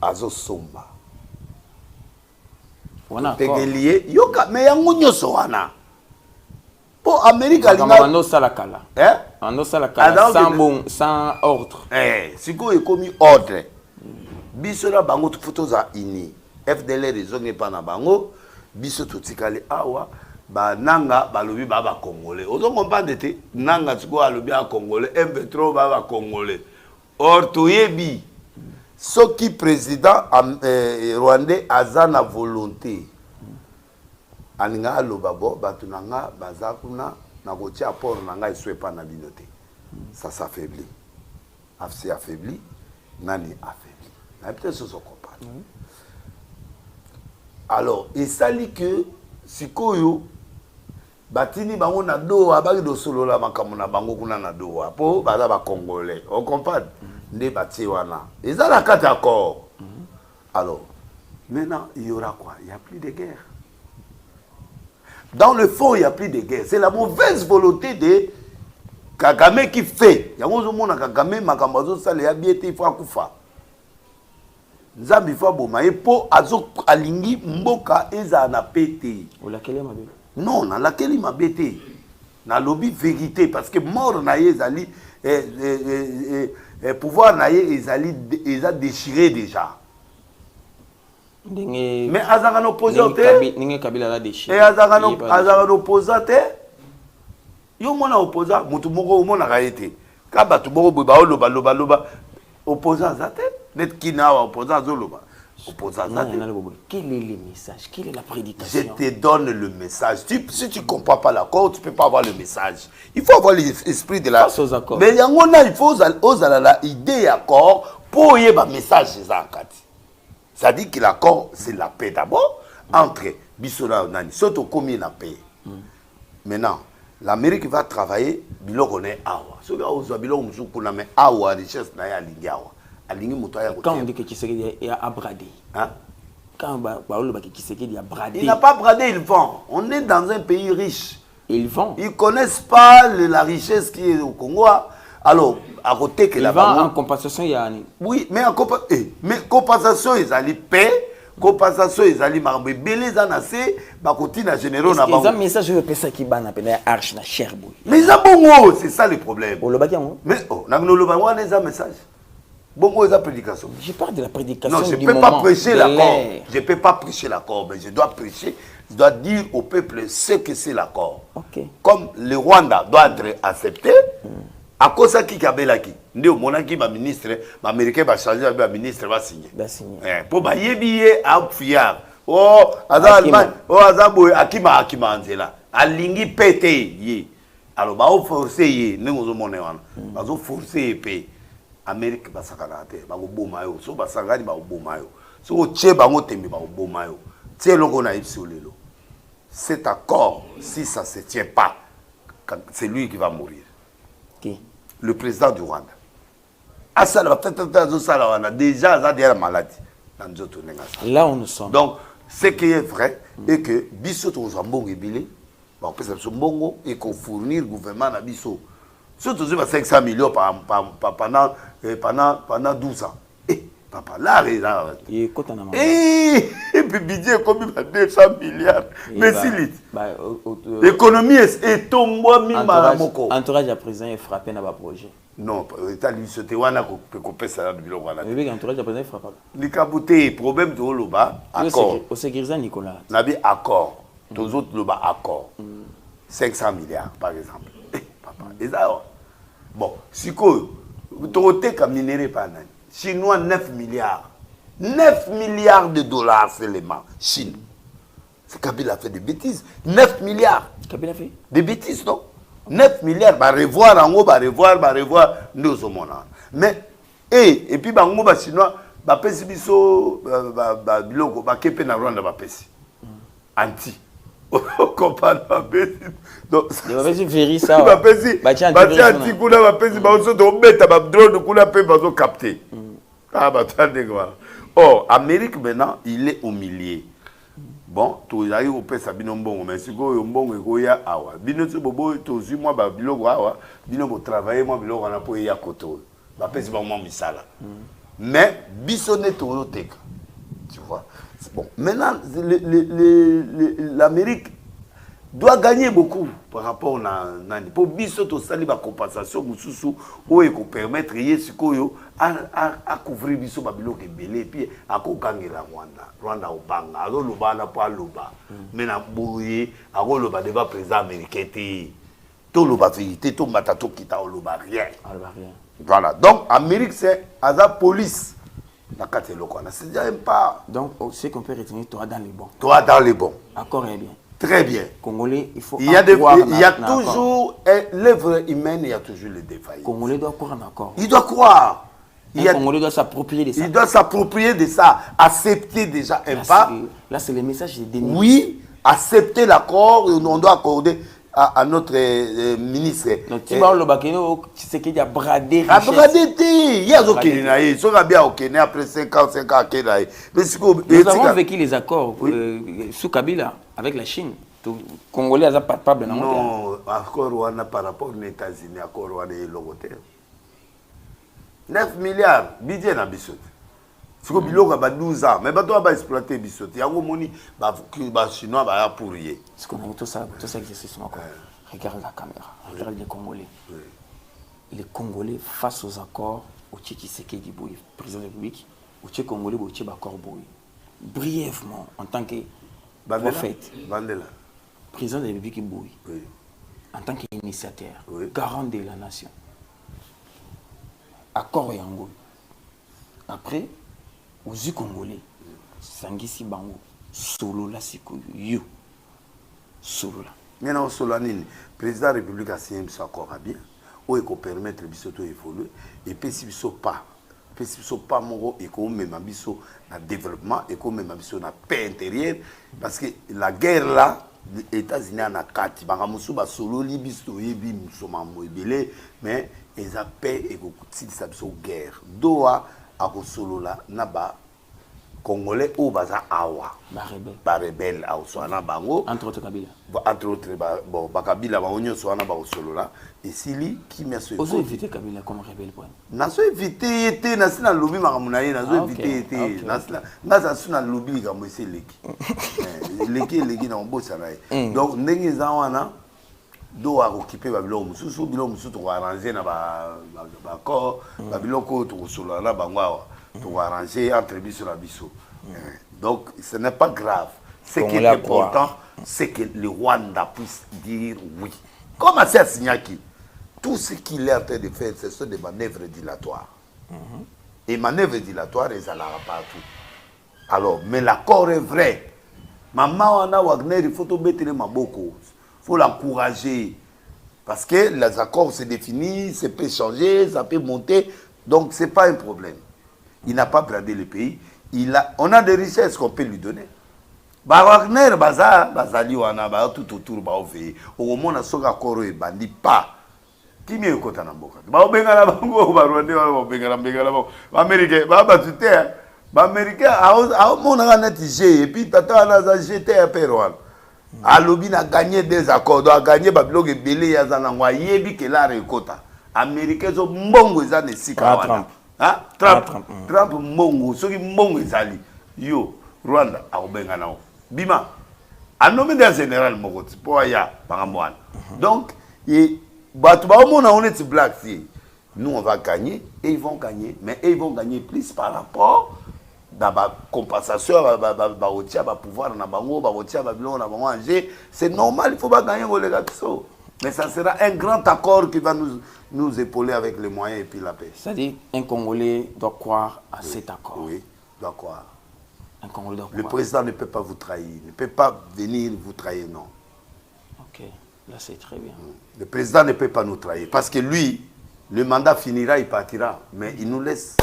azo somba. Wana tegelier yoka me yango nyoso wana. Pour Amérique alinga salakala sans ordre siko ekomi ordre biso na bango photo za ini FDLR ezongi pa na bango biso totikali awa ba nanga balobi ba congolais ozongo mpande te nanga siko alobi a congolais M23 ba congolais or toyebi soki président rwandais aza na volonté aninga aloba bo batu nanga baza kuna na kotia port nanga iswe pa na binote ça s'affaiblit afsi affaibli nani affaibli na peut-être se comprendre alors et ça dit que sikoyo batini bango na doa baki do solo la makambo na bango kuna na doa po baza ba congolais on comprend nde bati wana eza la carte accord alors maintenant il y aura quoi il y a plus de guerre. Dans le fond, il n'y a plus de guerre. C'est la mauvaise volonté de Kagame qui fait. Il y a un monde Kagame, Makambazo, ça les a bien été, il faut akoufa. Nzambi fa boma et po azo alingi mboka eza na pété. Ou laquelle m'a bé? Non, na laquelle m'a bété. Na lobby vérité parce que mort na ezali pouvoir na ezali ils a déchiré déjà. Mais azanga opposant ninge kabila la déchiré. Et azanga opposant yo mona opposant mutu moko mona kaete Kaba tu boko ba loba loba loba opposant zate net kina opposant zoloba opposant zate. Quel est le message? Quelle est la prédication? Je te donne le message. Si tu comprends pas l'accord, tu peux pas avoir le message. Il faut avoir l'esprit de la. Face aux accords. Mais il y a il faut aux idée accord pour y avoir message ça en kati. Ça dit que l'accord c'est la paix d'abord entre Bissona et Nani. Surtout combien la paix. Maintenant, l'Amérique va travailler, bilo connaît awa. Ce gars aux bilo musu kuna mais awa richesse na ya lingi awa. Alingi mutoya. Quand on dit que Tshisekedi est à brader. Hein? Quand Tshisekedi a bradé. Il n'a pas bradé, il vend. On est dans un pays riche. Ils vendent. Ils ne connaissent pas la richesse qui est au Congo. Alors, à côté que là-bas. En compensation, il y a. Oui, mais en compensation, ils allaient payer. Compensation, ils allaient marber. Belé, ils en assez. Bakoti na généraux na banque. Ils ont mis ça, je veux penser qu'ils ban appelé arche na cherboui. Mais ils ont bon, c'est ça le problème. Au Lobakian. Mais, oh, na Lobakian, ils ont un message. Bon, ils ont prédication. Je parle de la prédication. Non, je ne peux pas prêcher l'accord. Je ne peux pas prêcher l'accord, mais je dois prêcher. Je dois dire au peuple ce que c'est l'accord. Okay. Comme le Rwanda doit être accepté, à cause de qui Kabelaki, ma ministre, l'Américain va changer, ma ministre va signer. Pour que y à Fiyar. Oh, Allemagne, oh, Azaboy, Akima, Anzela. Alingi pété. Alors, bah, on force, nous avons forcé payer. Amérique va s'arrêter, va au beau maillot. So va s'arrêter, va au beau maillot. So au tché, va au tembi, va au beau maillot. C'est le qu'on a eu sur le lot. Cet accord, si ça ne se tient pas, c'est lui qui va mourir. Qui? Le président du Rwanda. Ah, ça va peut-être déjà, ça a déjà la maladie. Là où nous sommes. Donc, ce qui est vrai est que Bissot au Zambon et Bilé, on peut se bongo et qu'on fournit le gouvernement à Bissot. Surtout 500 millions pendant 12 ans. Et papa, là, et puis budget comme 200 milliards. Mais si l'économie est tombée, entourage à présent est frappé dans le projet. Non, c'était wana ko ça de biloko wana. Mais entourage à présent est frappé. Les capoté problème de loba accord. Au sécurisant Nicolas. Nabi accord. Tous autres loba accord. 500 milliards par exemple. Papa, et ça. Bon, si quoi, tu as minéré par an. Chinois 9 milliards. 9 milliards de dollars seulement. Chine. C'est Kabila a fait des bêtises. 9 milliards. Kabila fait des bêtises, non? 9 milliards. Bah revoir en haut, bah revoir. Nous sommes là. Mais, et puis, bah, en haut, chinois, bah, pesi biso, bah, biloko, bah, kepe na Rwanda, bah, pesi. Anti. Donc, il va faire vérifier ça. Il va faire anti-kuna, il va faire drone, il va capter. Ah, bah, oh, Amérique maintenant, il est au milieu. Bon, tu as eu au pays Sabino Mbongo, mais si vous avez un bon égoïa, awa. Bino tu bobo, tu as eu moi, bah, biloko awa. Bino bo travailler, moi, biloko na po ya koto. Bah, pesi ba moi misala. Mais bisonné to teka. Tu vois. Bon, maintenant, l'Amérique doit gagner beaucoup par rapport à Nani. Pour biso to sali ba compensation mususu o e ko permettre yesikoyo à couvrir biso babilo ke belé puis à ko gangela Rwanda au banga alo loba na pa loba mais na boye alo loba débat président américain to loba vérité to matato kita o loba rien. Voilà. Donc Amérique c'est à police. C'est pas. Donc, ce qu'on peut retenir, toi dans les bons. Toi dans les bons. Accord est bien. Très bien. Congolais, il faut. Il y a toujours l'œuvre humaine, il y a toujours les défaillances. Congolais doit croire en accord. Il doit croire. Congolais doit s'approprier de ça. Il doit s'approprier de ça, accepter déjà un pas. Là, c'est le message de Denis. Oui, accepter l'accord, on doit accorder à notre ministre. Donc, tu vas le c'est qu'il y a bradé. A bradé, il y a au Kenya, il sera bien au Kenya après 5 ans, à Kenya. Nous avons vécu les accords sous Kabila avec la Chine. Les Congolais n'ont pas de problème. Non, accord Rwanda par rapport aux États-Unis, accord Rwanda est logoteur. 9 milliards, budget na bisot. C'est comme biloko ba 12 ans, mais ba doit ba exploiter bisot. Yango moni ba chinois ba pour rien. Ce qu'on a tout ça exercice encore. Regarde la caméra, regarde les Congolais. Oui. Les Congolais face aux accords au Tshisekedi Boui, président de la République, au Tché Congolais au Tché Bakor Boui. Brièvement en tant que prophète. Bandela. Président de la République Boui. Oui. En tant qu'initiateur, oui. garant de la nation. accord yango. Après, aux yeux congolais, sangisi bango, solo la siko yo, solo la. Maintenant, solo nini, président de la République a signé un accord à bien, où il peut permettre biso to évoluer, et puis si biso pas mon et qu'on même biso na développement et qu'on même biso na paix intérieure, parce que la guerre là, les États-Unis en a quatre, bagamusu ba solo li biso yebi musoma moebele, mais ils a paix et qu'on si ça biso guerre. Doa a solo là na ba Congolais ou baza awa ba rebelle a oswana bango entre autres Kabila bon Kabila ba onyo swana ba solo là et sili qui m'a souhaité ozo éviter Kabila comme rebelle point na so éviter été na sina lobby makamuna ye na so éviter été na sina na sa sina lobby ka mo seleki leki na mbosa na donc ndenge za wana do a occuper ba biloko mususu to arranger na ba corps ba biloko to solo na bango awa pour arranger entre biso et biso. Donc, ce n'est pas grave. Ce qui est important, c'est que le Rwanda puisse dire oui. Comme à Signaki, tout ce qu'il est en train de faire, ce sont des manœuvres dilatoires. Et manœuvres dilatoires, ils n'allent partout. Alors, mais l'accord est vrai. Maman, on a Wagner, il faut tomber les maboko. Il faut l'encourager. Parce que les accords se définissent, ça peut changer, ça peut monter. Donc, ce n'est pas un problème. Il n'a pas bradé le pays. On a des richesses qu'on peut lui donner. Wagner, Bazali, tout autour, au moins, on a encore bandi pas. Qui m'est au côté de Namboka? Et puis, Tata a jeté un péroan. Alobin a gagné des accords, a gagné Babylone et Belé, Yazanangwa, Yebi, Kelar et Kota. Américains sont bons, ils ont des Sikawana. Trump Mongo, ceux qui Mongo ezali. Yo, Rwanda, Aobenga nao. Bima, a nommé d'un général Mogoti, pour ya, Pangamouane. Donc, on est black, nous on va gagner, et ils vont gagner, mais ils vont gagner plus par rapport à la compensation, à la pouvoir, c'est normal, il faut pas gagner au Legato. Mais ça sera un grand accord qui va nous épauler avec les moyens et puis la paix. C'est-à-dire un Congolais doit croire à cet accord. Oui, doit croire. Un Congolais doit croire. Le président ne peut pas vous trahir, ne peut pas venir vous trahir, non. Ok, là c'est très bien. Le président ne peut pas nous trahir parce que lui, le mandat finira, il partira. Mais il nous laisse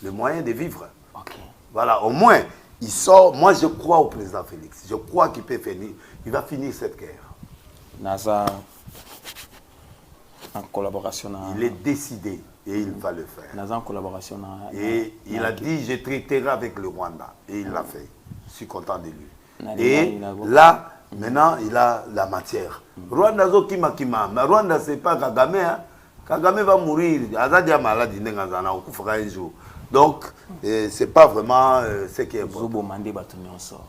le moyen de vivre. Ok. Voilà, au moins, il sort. Moi, je crois au président Félix. Je crois qu'il peut finir. Il va finir cette guerre. NASA, en collaboration. Il est décidé et il va le faire. NASA en collaboration. Et il a dit, je traiterai avec le Rwanda. Et il l'a fait. Je suis content de lui. Et là, maintenant, il a la matière. Rwanda, mais Rwanda, ce n'est pas Kagame. Hein. Kagame va mourir. Azadia malade, un jour. Donc, ce n'est pas vraiment ce qui est important.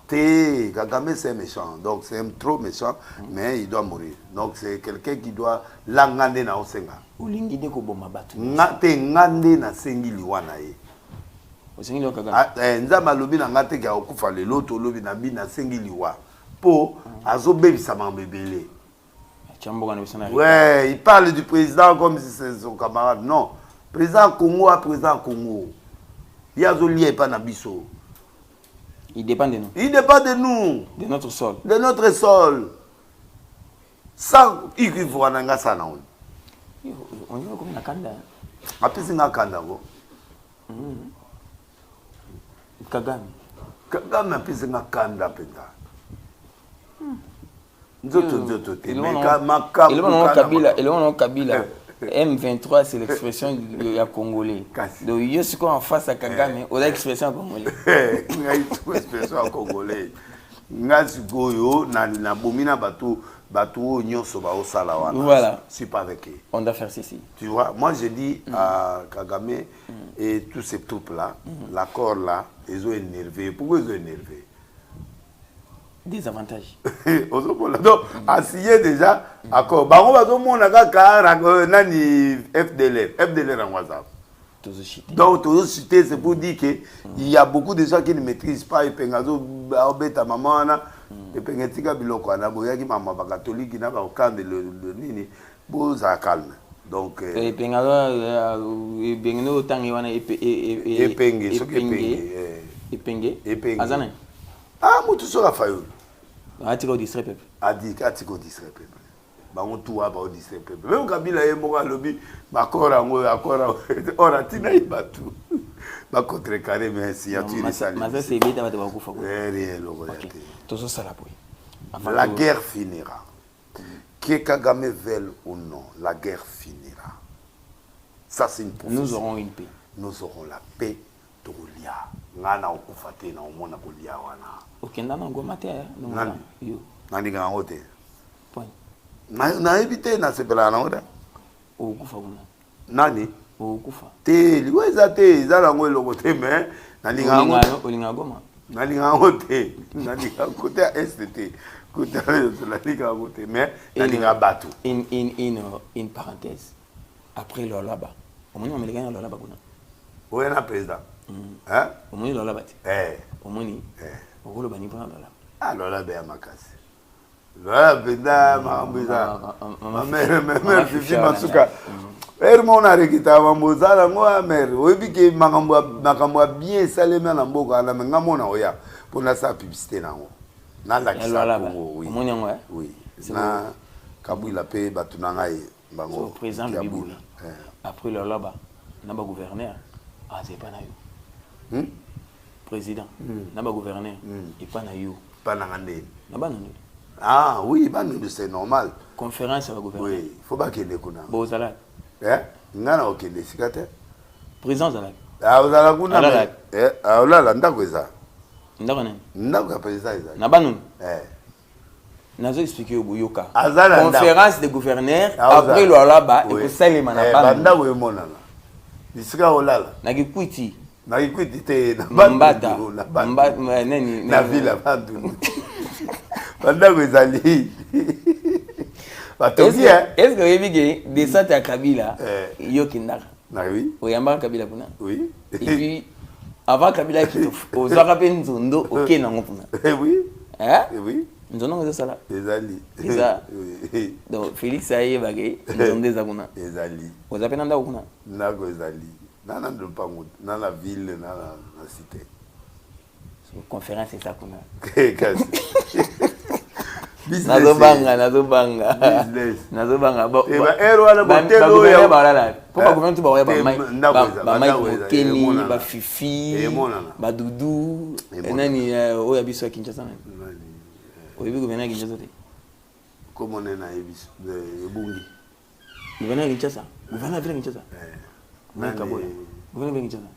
Kagame, c'est méchant. Donc, c'est trop méchant, mais il doit mourir. Donc, c'est quelqu'un qui doit l'angande na osenga. Ngande na sengi liwana ye. Nzama lobi na ngate ki akufa lelo to lobi na bi na sengi liwa. Po azobebisa mambebele. Ouais, il parle du président comme si c'est son camarade. Non. Président Congo à président Congo. Il y a Zolié pas Nabiso. Il dépend de nous. Il dépend de nous. De notre sol. De notre sol. Sans Ikivoananga Sanan. On y va comme la Kanda. Après, c'est un Kanda. Kagame. Kagame, après, c'est un Kanda. Il Kabila. M23, c'est l'expression du Congolais. Donc, il y a en face à Kagame, on a l'expression congolais. Il y a l'expression congolais. Voilà. C'est pas avec eux. On doit faire ceci. Tu vois, moi je dis à Kagame et tous ces troupes-là, l'accord là, ils ont énervé. Pourquoi ils ont énervé? Des avantages. Donc, à signer déjà, accord. On va dire FDLR en WhatsApp. Donc, toujours cité, c'est pour dire qu'il y a beaucoup de gens qui ne maîtrisent pas. Et Pengazo, Beta Maman, et Pengatika Biloko, Anaboyaki, Maman, catholique, qui n'a pas aucun de l'Uni, pour ça calme. Donc epengalo ebengeno tangi wana epenge soki epenge azana ah mutu soka fayo atika au distrait peuple atika au distrait peuple bango tuwa ba au distrait peuple même Kabila ye moko alobi bakora ngo akora ora tina ibatu ba contre carré mais signature sali mais c'est bête ba bakufa ko rien logo yate tozo sala boy la guerre finira que Kagame veuille ou non la guerre finira ça c'est une prophétie. Nous aurons une paix. Nous aurons la paix de Golia. Ngana okufate na omona Golia wana. Okenda na ngoma te nani yo. Nani nga ngote. Point. Na ebite na sepela na ngote. Okufa kuna. Nani? Okufa. Te liweza te zala ngo eloko te mais nani nga ngote. Olinga goma. Nani nga ngote. Nani nga ngote STT. Côté la liga ngote mais nani nga batu. Une parenthèse. Après le là-bas. Au moins on met les gars là-bas kuna. Où est le président? Hein? Au moins là-bas. Au moins au rôle bani pour là. Ah là ben makasi. Là benda mambuza. Mère fifi masuka. Mona rekita mambuza ngo mère. Oyebike makambo bien salema na mboka na ngamona oya. Pona sa publicité nango. Na la kisa oui. Au moins ngo oui. Na Kabila pe batunanga e bango. Président le Bibouli. Après le là-bas, naba gouverneur, ah c'est pas na yo. Président, naba gouverneur, et pas na yo. Pas na ngande. Naba non. Ah oui, c'est normal. Conférence avec gouverneur. Oui, faut pas qu'il ait kuna. Bozala. Ngana okende sikate. Président zala. Ah ozala kuna. Ah olala ndako eza. Ndako nani? Ndako ya président eza. Naba non. Nazo expliquer au Boyoka. Conférence de gouverneurs après le là-bas et pour ça les manabanda. Banda we monana. Disika olala. Nagikwiti. Nagikwiti te na Mbata. Mbata nani na villa bandu. Banda we zali. Batoki est-ce que yebige descente à Kabila yo kindaka. Na oui. Oyamba Kabila kuna. Oui. Et puis avant Kabila qui ozaka pe nzondo okena ngopuna. Oui. Hein? Oui. Nous avons ça. Ezali. Donc Félix aye bagay nzonde za kuna. Ezali. Ozape nanda kuna. Nako ezali. Nana ndompango, na la ville, na la cité. Conférence c'est ça kuna. Kasi. Nazobanga. Nazobanga. Ero ala botelo ya balala. Pourquoi gouvernement tu ba Keni, ba Fifi, ba Dudu, nani oya biso Kinshasa nani. Oui, gouverneur Kinshasa. Comment on est na ebis de Bungi. Gouverneur Kinshasa. Gouverneur de Kinshasa. Gouverneur de Kinshasa.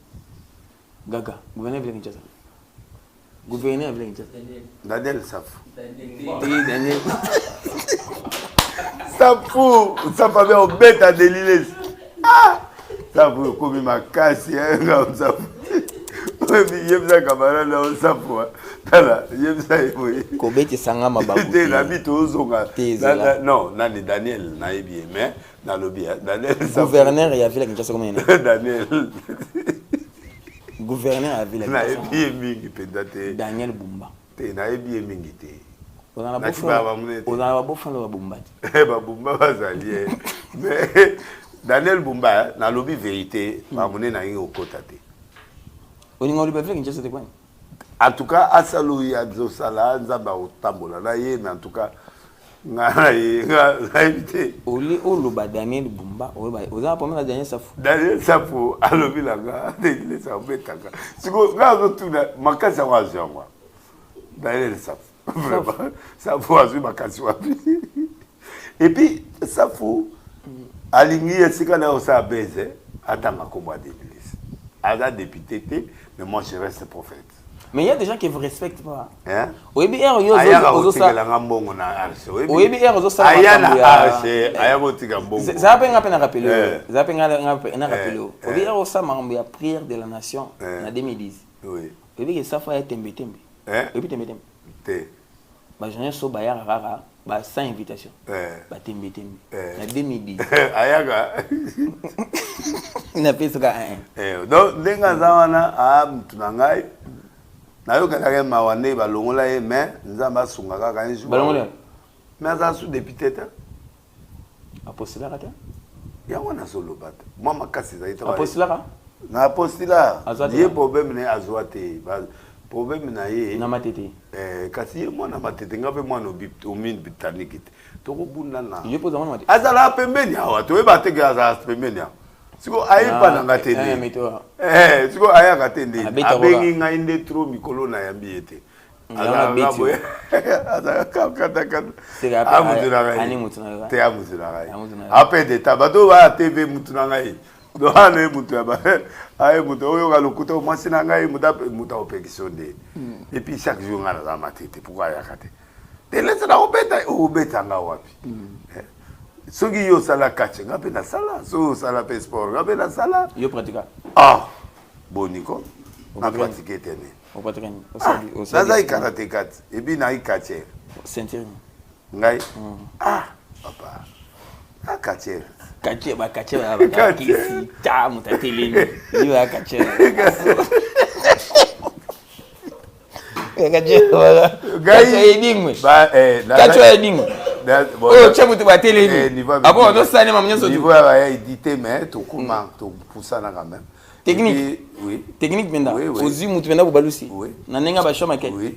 Gaga, gouverneur de Kinshasa. Gouverneur de Kinshasa. Daniel Safou. Daniel. Safou, ça va bien au bête à Deliles. Ah! Safou comme ma casse hein, Safou. Yebza camarade là Safou. Tala, yebza oui. Kobeti sanga mababu. Te la bito ozonga. Non, nani Daniel na bien mais na lobby Daniel Safou. Gouverneur ya ville Kinshasa comment il Daniel. Gouverneur à ville Kinshasa. Na bien mingi pendate. Daniel Bumba. Te na bien mingi te. On a la bouffe de Bumba. Ba Bumba bazali. Mais Daniel Bumba na lobby vérité, ba moné na ngi okota te. On lui peut Kinshasa te quoi? En tout cas, asalo ya zosala nzamba otambola na ye mais en tout cas nga évité. Oli oloba Daniel Bumba, oza pas mal Daniel Safou. Daniel Safou alobi la nga, il sa betaka. Siko nga zo tuna makasa wa zangwa. Daniel Safou. Vraiment, Safou azu makasi wapi. Et puis Safou alingi esika na osa beze atanga komwa de l'église. Ada député mais moi je reste prophète. Mais il y a des gens qui ne vous respectent pas. Hein? Oui, mais il y a des prière de la nation en 2010. Oui. Et ça fait tembe tembe. Et puis tembe tembe. Bah j'en ai so ba ya rara ba sans invitation. Ba tembe tembe. En 2010. Ayaga. Na pesa ka donc ndenga zawana a mtunangai. Nayoka kaka mawane balongola ye mais nzamba sunga kaka un jour. Balongola. Mais ça sous député ta. A postulat ata? ya wana solo bata moi makasi ezali apostolat na apostolat Azwa te. ye problème na ye azwa te problème na ye na matete kasi ye mwana matete nga mpe mwana omine britannique te tokobunda na ye poza mwana matete azala pembeni awa toyeba teke azala pembeni awa siko ayepa na nga te nde siko ayaka te nde abengi ngai nde tro mikolo na yambi ye te te amutu na ngai ape deta bato baya tv mutu na ngai doana ye mutu aye mutu oyoka lokuta omwasi na ngai mutu aopekisio nde epuis chaque jour ngai naza matete pourkui ayaka te telesana obeta nga wapi soki yo osala kache nga mpe nasala soki osala mpe sport nga mpe nasala yo pratika boniko na pratike te ne nazali karate kati ebi nayi kache ceinture ngai papa kache kache bakisi ta moto atelemi yo ya kache edingwe kache edingwe oyo tye moto batelemi abo ozosani mama nyonso niveau ya baya édité mais tokuma topusanaka même technique mpenza ozwi moto mpenza bobalusi na ndenge basho makete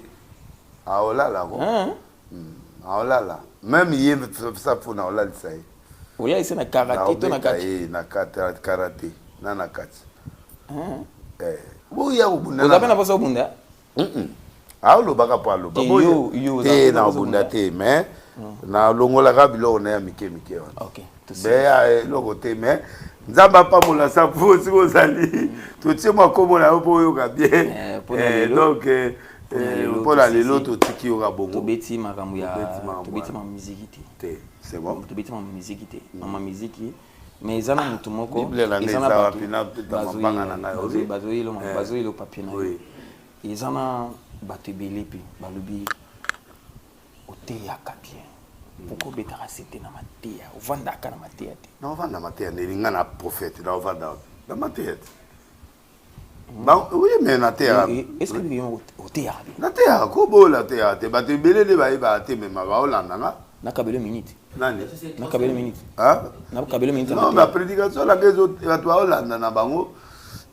aolala ko aolala même ye sa mpona olalisa ye oya ese na karate to na kati na karate na kati boya obunda oza mpe na posa obunda aolobaka mpo aloba te na obunda te mais nalongolaka biloko na ya mike wana beya eloko te mais nzambe apambola sa mpo soki ozali totie makombo na yo mpo oyoka bien donc mpona lelo totiki yoka bongo tobeti makambo ya tobeti ma miziki te c'est bon tobeti ma miziki te mama miziki mais eza na motu moko eza na bazoyelo papier na yo eza na bato ebele mpe balobi oteyaka bien pourko obetaka se te na mateya ovandaka na mateya te na ovanda mateya ndeni nga na prophète na ovanda na mateya te oui mais nateya est-ce que oteyaka bien nateyaka kobola teyaka te bato ebele nde bayebaka te mema baolandanga nakabelo minute nani nakabelo minute nakabelo minute non ma prédication nanga bato baolanda na bango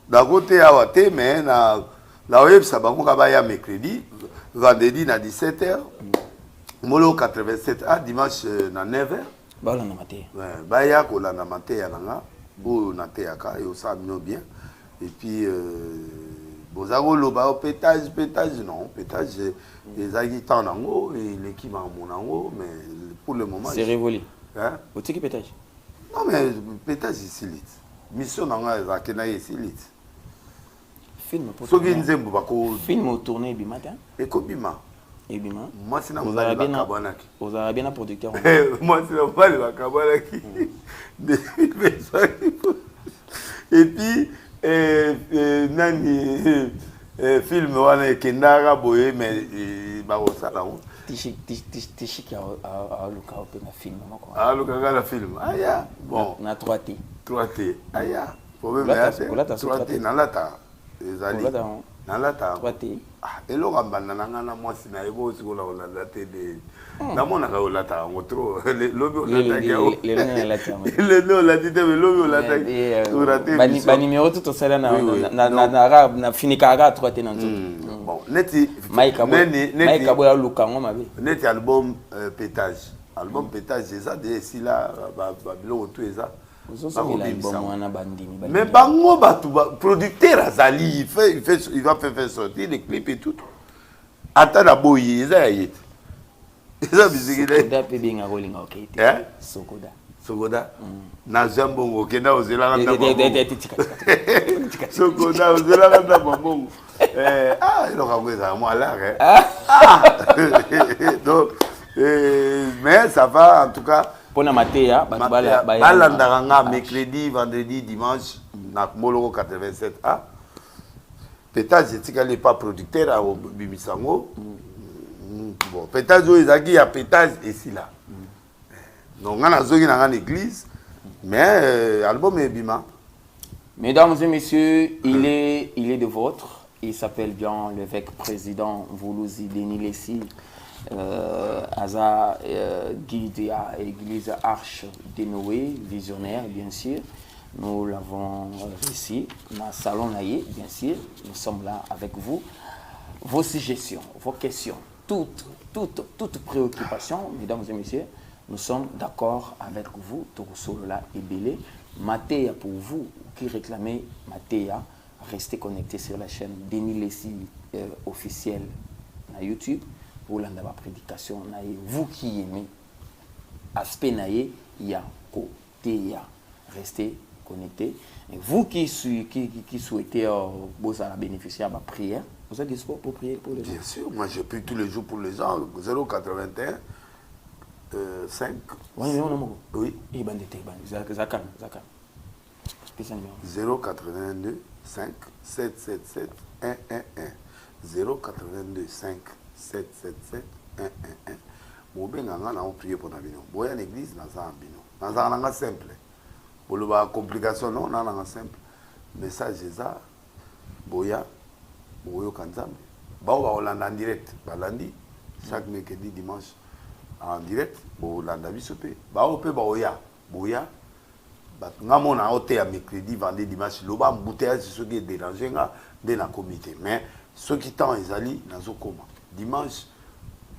nakoteya awa te mais naoyebisa bango ka baya mercredi vendredi na 17h molo 87 dimanche na 9h baolanda mateya baya kolanda mateya nanga oyo nateyaka eyosala bino bien et puis boza koloba pétage non pétage ezalaki ntan nango eleki makambo nango mais pour le moment c'est révolu otiki pétage non mais pétage esiliti mission nanga ezalaki na ye esiliti soki nzembo film otourne ebima te ekobima ebima mwasi na mobali bakabwanaki ozala bien na producteur mwasi na mobali bakabwanaki et puis nani film wana ekendaka boye mais bakosala ngo tishiki aluka mpe na film moko alukaka na film aya bon na 3T 3T aya problème ya te 3T nalata ezali nalata 3T eloko mbanda na nga na mwasi na ye bo sikola kolanda te de namonaka olata yango trop lobi olataki lelo olati te lobi olataki banimero to tosala na finikaka 3T na nzoto bon neti maika boya luka ngo mabe neti album pétage eza de esila babiloko to eza mais bango bato producteur azali il va faire sortir les clips et tout ata na boyi eza ya ye te eza bisiki sokoda nazwa mbongo okenda ozelaka sokoda ozelaka nda mabongo eloko yango ezala mwa alare mais ça va en tout cas pona mateya balandaka nga mercredi vendredi dimanche na moloko 87 pétage etikali pas producteur abimisa yango bon pétage oyo ezalaki ya pétage esila donc nga nazoki na nga na église mais album ebima. Mesdames et messieurs, il est de vôtre. Il s'appelle bien l'évêque président Voulouzi Denis Lessi. guide à l'église Arche de Noé, visionnaire, bien sûr. Nous l'avons réussi. Dans le salon Naïe, bien sûr. Nous sommes là avec vous. Vos suggestions, vos questions, toute préoccupation, mesdames et messieurs, nous sommes d'accord avec vous. Tourusolola et Belé. Matéa pour vous qui réclamez Matéa, restez connectés sur la chaîne Denis Lessi officiel na YouTube pour la prédication. Vous qui aimez aspect naïe, il y a côté, restez connectés. Et vous qui souhaitez la bénéficier de la prière, vous êtes disponible pour prier pour les gens? Bien sûr, moi je prie tous les jours pour les gens. 081 5. Oui. 082 5 777 111. 082 5 777 111. Mobenganga na prier pour nabino. Boya l'église na za bino. Na za nga simple. Boloba complication non na nga simple. Message ça boya boyo kanzambe. Ba Hollande en direct. Balandi chaque mercredi dimanche en direct Hollande biso pe. Ba ope ba oya boya. Nga mona ote ya mercredi vendredi dimanche loba mbouteillage ce qui est dérangé nga de na comité mais ceux qui temps ezali nazo koma dimanche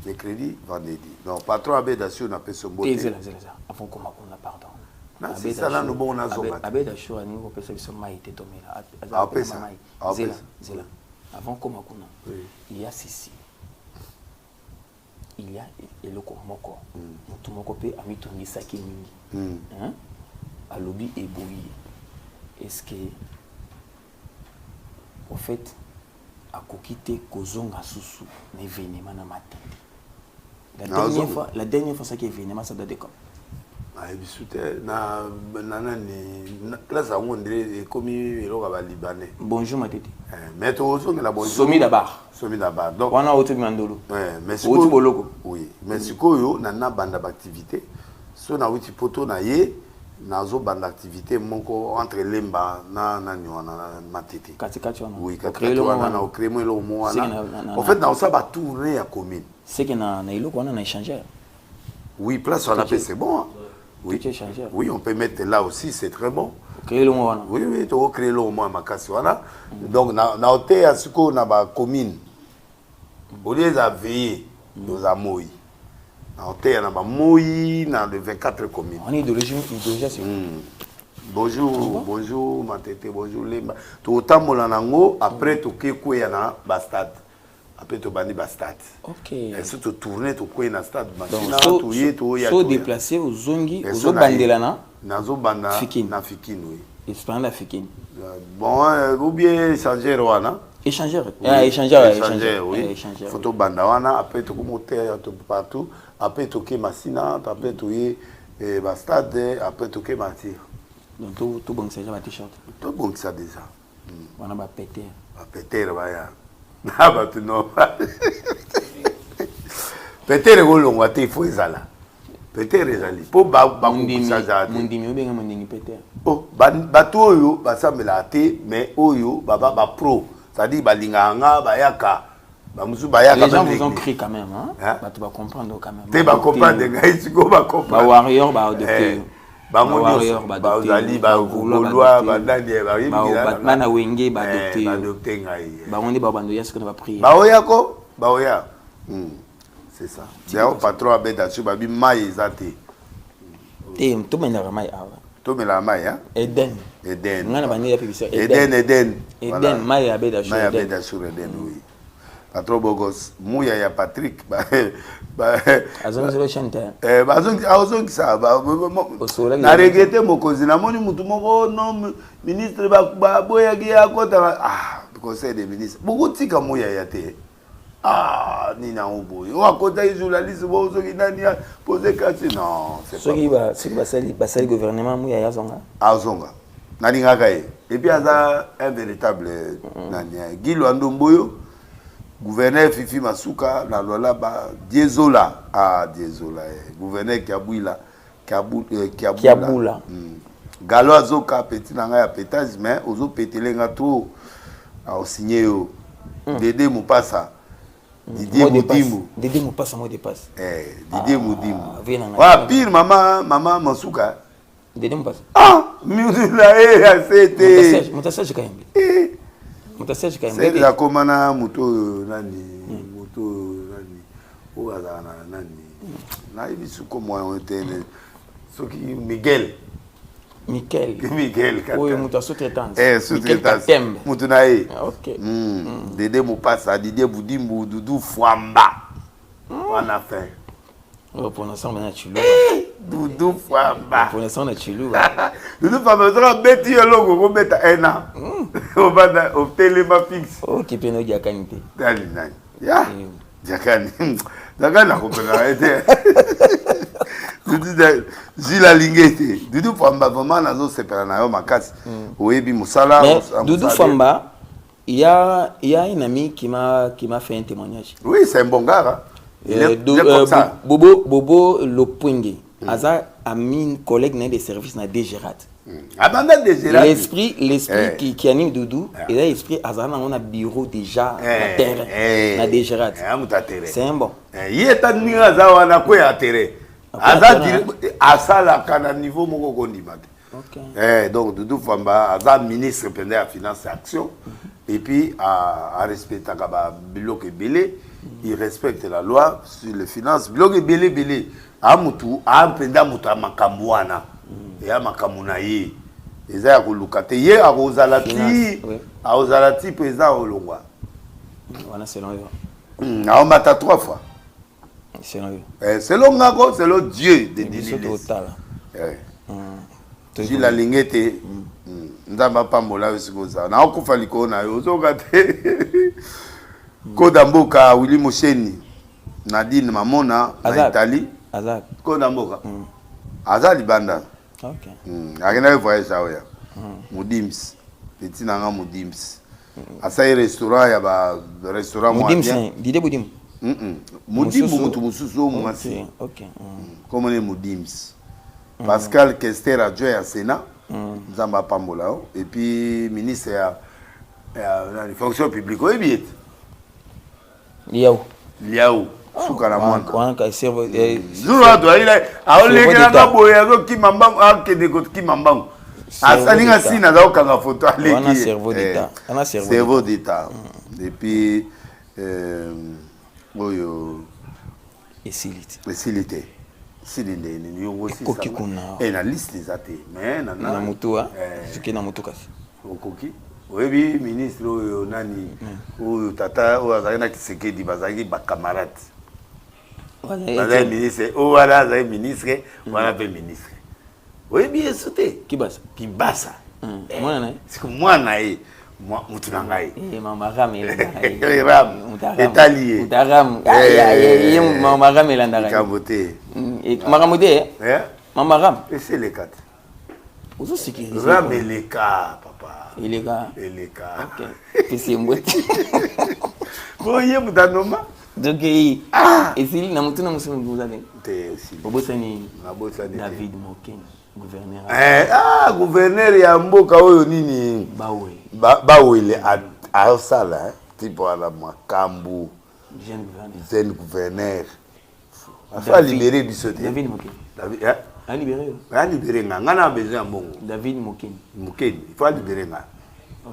mercredi vendredi donc patron Abedasio na pe sombo avant comment on a pardon na c'est ça là nous bon nazo Abedasio ani ko pesa biso mai te tomela zela avant comment on a il y a ceci il y a eloko moko mutu moko pe amitungisa ki mingi hein alobi eboyi est-ce que au fait akoki te kozonga susu na événement na matindi la dernière fois ça qui événement ça date de quand bisute na place à Mondré comme eloko ba libanais bonjour matete mais to ozonga la bonjour somi d'abord donc wana otu mandolo mais siko boloko oui mais siko yo na banda d'activité so na wuti poto na ye nazo banda activité moko entre lemba na matete katikati wana oui katikati wana na créer mo lo mo wana en fait na ça ba tourner à commune c'est que na iloko wana na échangeur oui place on appelle c'est bon oui échangeur oui on peut mettre là aussi c'est très bon créer le mo wana oui to créer le mo makasi wana donc na hôtel à siko na ba commune au lieu de veiller nos amours on est dans le 24 communes. On est d'origine c'est bonjour, bonjour, ma tête, bonjour, Lemba. Tout autant molanango après tout que quoi na bastade. Après tout bani bastade. OK. Et surtout tourner tout quoi na stade machine tout y tout ya. So déplacer aux zongi, aux bandelana. Nazo banda Fikin. Na Fikin oui. Espérant la Fikin. Bon, ou bien changer wana. Échangeur. Échangeur, oui. Photo banda wana après tout comme hôtel partout. Après toquer Massina, après toquer Bastade, après toquer Matir. Donc tout bon ça déjà t-shirt. Tout bon ça déjà. On a ba péter. Ba péter ba ya. Na ba tu non. Péter le long ate faut ezala. Péter ezali. Po ba ko ça za. Mundimi obenga mundingi péter. Oh, ba to oyo ba sambela ate mais oyo ba pro. C'est-à-dire ba linganga ba yaka. Les gens vous ont pris quand même, hein? Tu vas comprendre quand même. Tu vas comprendre, tu vas comprendre. Warrior, adopté. Warrior, adopté. Gaulois, Batman, Wenge, adopté. On est babando, est-ce qu'on va prier? Baoya. C'est ça. D'ailleurs, patron Abedasio, babi maï zate. Et tout le monde a maï. Tout le monde a maï, hein? Eden. Eden, maï Abedasio. Maï Abedasio, Eden, oui. Patron Bogos, Mouya ya Patrick, azongi chanter. Azongi ça, na regretté mokozi na moni mutu moko non ministre ba boya ya kota conseil des ministres. Beaucoup tika Mouya ya te. Ni na oboy. O akota journaliste bo zo ki nani poser question non, c'est pas. Sali gouvernement Mouya ya zonga. Azonga. Nani ngaka e. Et puis aza un véritable nani Guilo Andomboyo. Gouverneur Fifi Masuka, la Lola ba Diezola, Diezola, gouverneur Kiabula. Galo azoka petit nanga ya pétage mais ozo pételenga trop a signé Dédé Mupasa Didier Moudimbo. Didier me passe, moi dépasse. Didier Moudimbo. Ouais, pire, maman Masuka. Didier me passe. Ah, Mioula, c'était. Montassage quand même. Montassage quand même. C'est la commande moto nani. Moto nani. Ou azana nani. Na ibisu comme on était. Soki Miguel. Miguel. Oui, Mouta sous-traitance. Sous-traitance. Moutunaï. Ok. Dédé Moupassa, Didier Boudimbo, Doudou Fouamba. On a fait. Pour l'instant, on a Chilou. Doudou Fouamba. Pour l'instant, on a Chilou. Doudou Fouamba, on a bêti un logo, on met un an. Au téléma fixe. Oh, qui peut nous dire qualité. Dali, ya. Diakani. Diakani, on peut arrêter. Zila Lingete. Doudou Fouamba, vraiment, nazo separa na yo makasi. Oebi Moussala. Doudou Fouamba, il y a un ami qui m'a fait un témoignage. Oui, c'est un bon gars. Bobo Lopungue. Aza ami collègue des services na DGRAT. L'esprit qui anime Doudou, et là l'esprit Azana on a bureau déjà na terre na DGRAT. C'est un bon. Il est à Niraza wana ko ya terre. Aza la kana niveau moko kondima. Donc Doudou Fouamba Aza ministre pendant la finance et action et puis à respecter kaba biloko belé. Il respecte la loi sur les finances. Blogue belé. Amutu, ampenda mutu amakambuana. Et amakamuna ye. Eza ya kolukate ye a ozalati président olongwa. Voilà selon eux. On mata 3 fois. Selon eux. Selon ngako, selon Dieu de Dieu. Total. J'ai la lingete. Ndamba pambola usikoza. Na okufa likona yo zokate. Kodamboka Willy Mosheni Nadine Mamona na Italie Azak Kodamboka Azali banda OK akena voyage aoya Mudims petit nanga Mudims asa restaurant ya ba restaurant moi Mudims Didier Boudim Mudims mutu mususu mwasi OK comme les Mudims Pascal Kester adjoint à Sénat Nzamba Pambola et puis ministre ya la fonction publique oui bien Liao. Soukana mwanda. Wana ka servo Zulu ado ile aolekela kaboya zo kimambangu akende ko kimambangu. Asalinga sina za okanga photo aleki. Wana cerveau d'état. Wana cerveau d'état. Et puis oyo esilite. Silinde ni yongo sisa. Koki kuna. Na liste des athées. Mais na mutua. Suki na mutuka. Okoki. Oui, ministre nani ou tata ou azana Kisekedi bazaki ba camarade. Voilà ministre ou voilà ministre, voilà pe ministre. Oui, bien sauté. Kibasa. Moi na. C'est que moi na mutu na ngai. Mama Ramel. Italié. Mutaram. Mama Ramel ndanga. Kaboté. Maramodé. Mama Ram. Et c'est les 4. Ozo sécuriser. Rameleka papa. Eleka. OK. C'est mboti. Boye mutanoma. Donc et s'il na mutu na musu nguzane. Obosani David Moken, gouverneur. Gouverneur ya mboka oyo nini? Bawele a sala tipo ala makambu. Jeune gouverneur. Afa libérer bisoté. David Moken. David a libéré. A libéré ngana besoin mbongo. David Moken. Il faut libérer nga.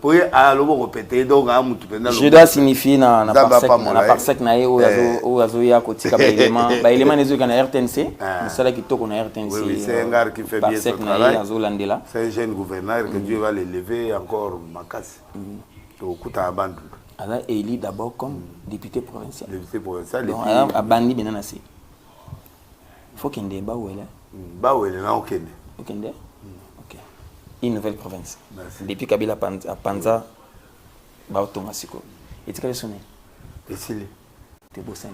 Pour à lobo répéter donc à mutu penda. Je dois signifier na parsec na ye o azo ya kotika ba élément nezo kana RTNC, cela qui toko na RTNC. Oui, c'est un gars qui fait bien son travail. C'est un jeune gouverneur que Dieu va l'élever encore makasi. Au kuta bandu. Alors élu d'abord comme député provincial. Député provincial. Donc a bandi benana c'est. Il faut qu'il débat où elle est. Bawele na okende. Okende. OK. Une nouvelle province. Merci. Depuis Kabila à Panza ba automasiko. Et tu connais son nom? Esili. Tebosen.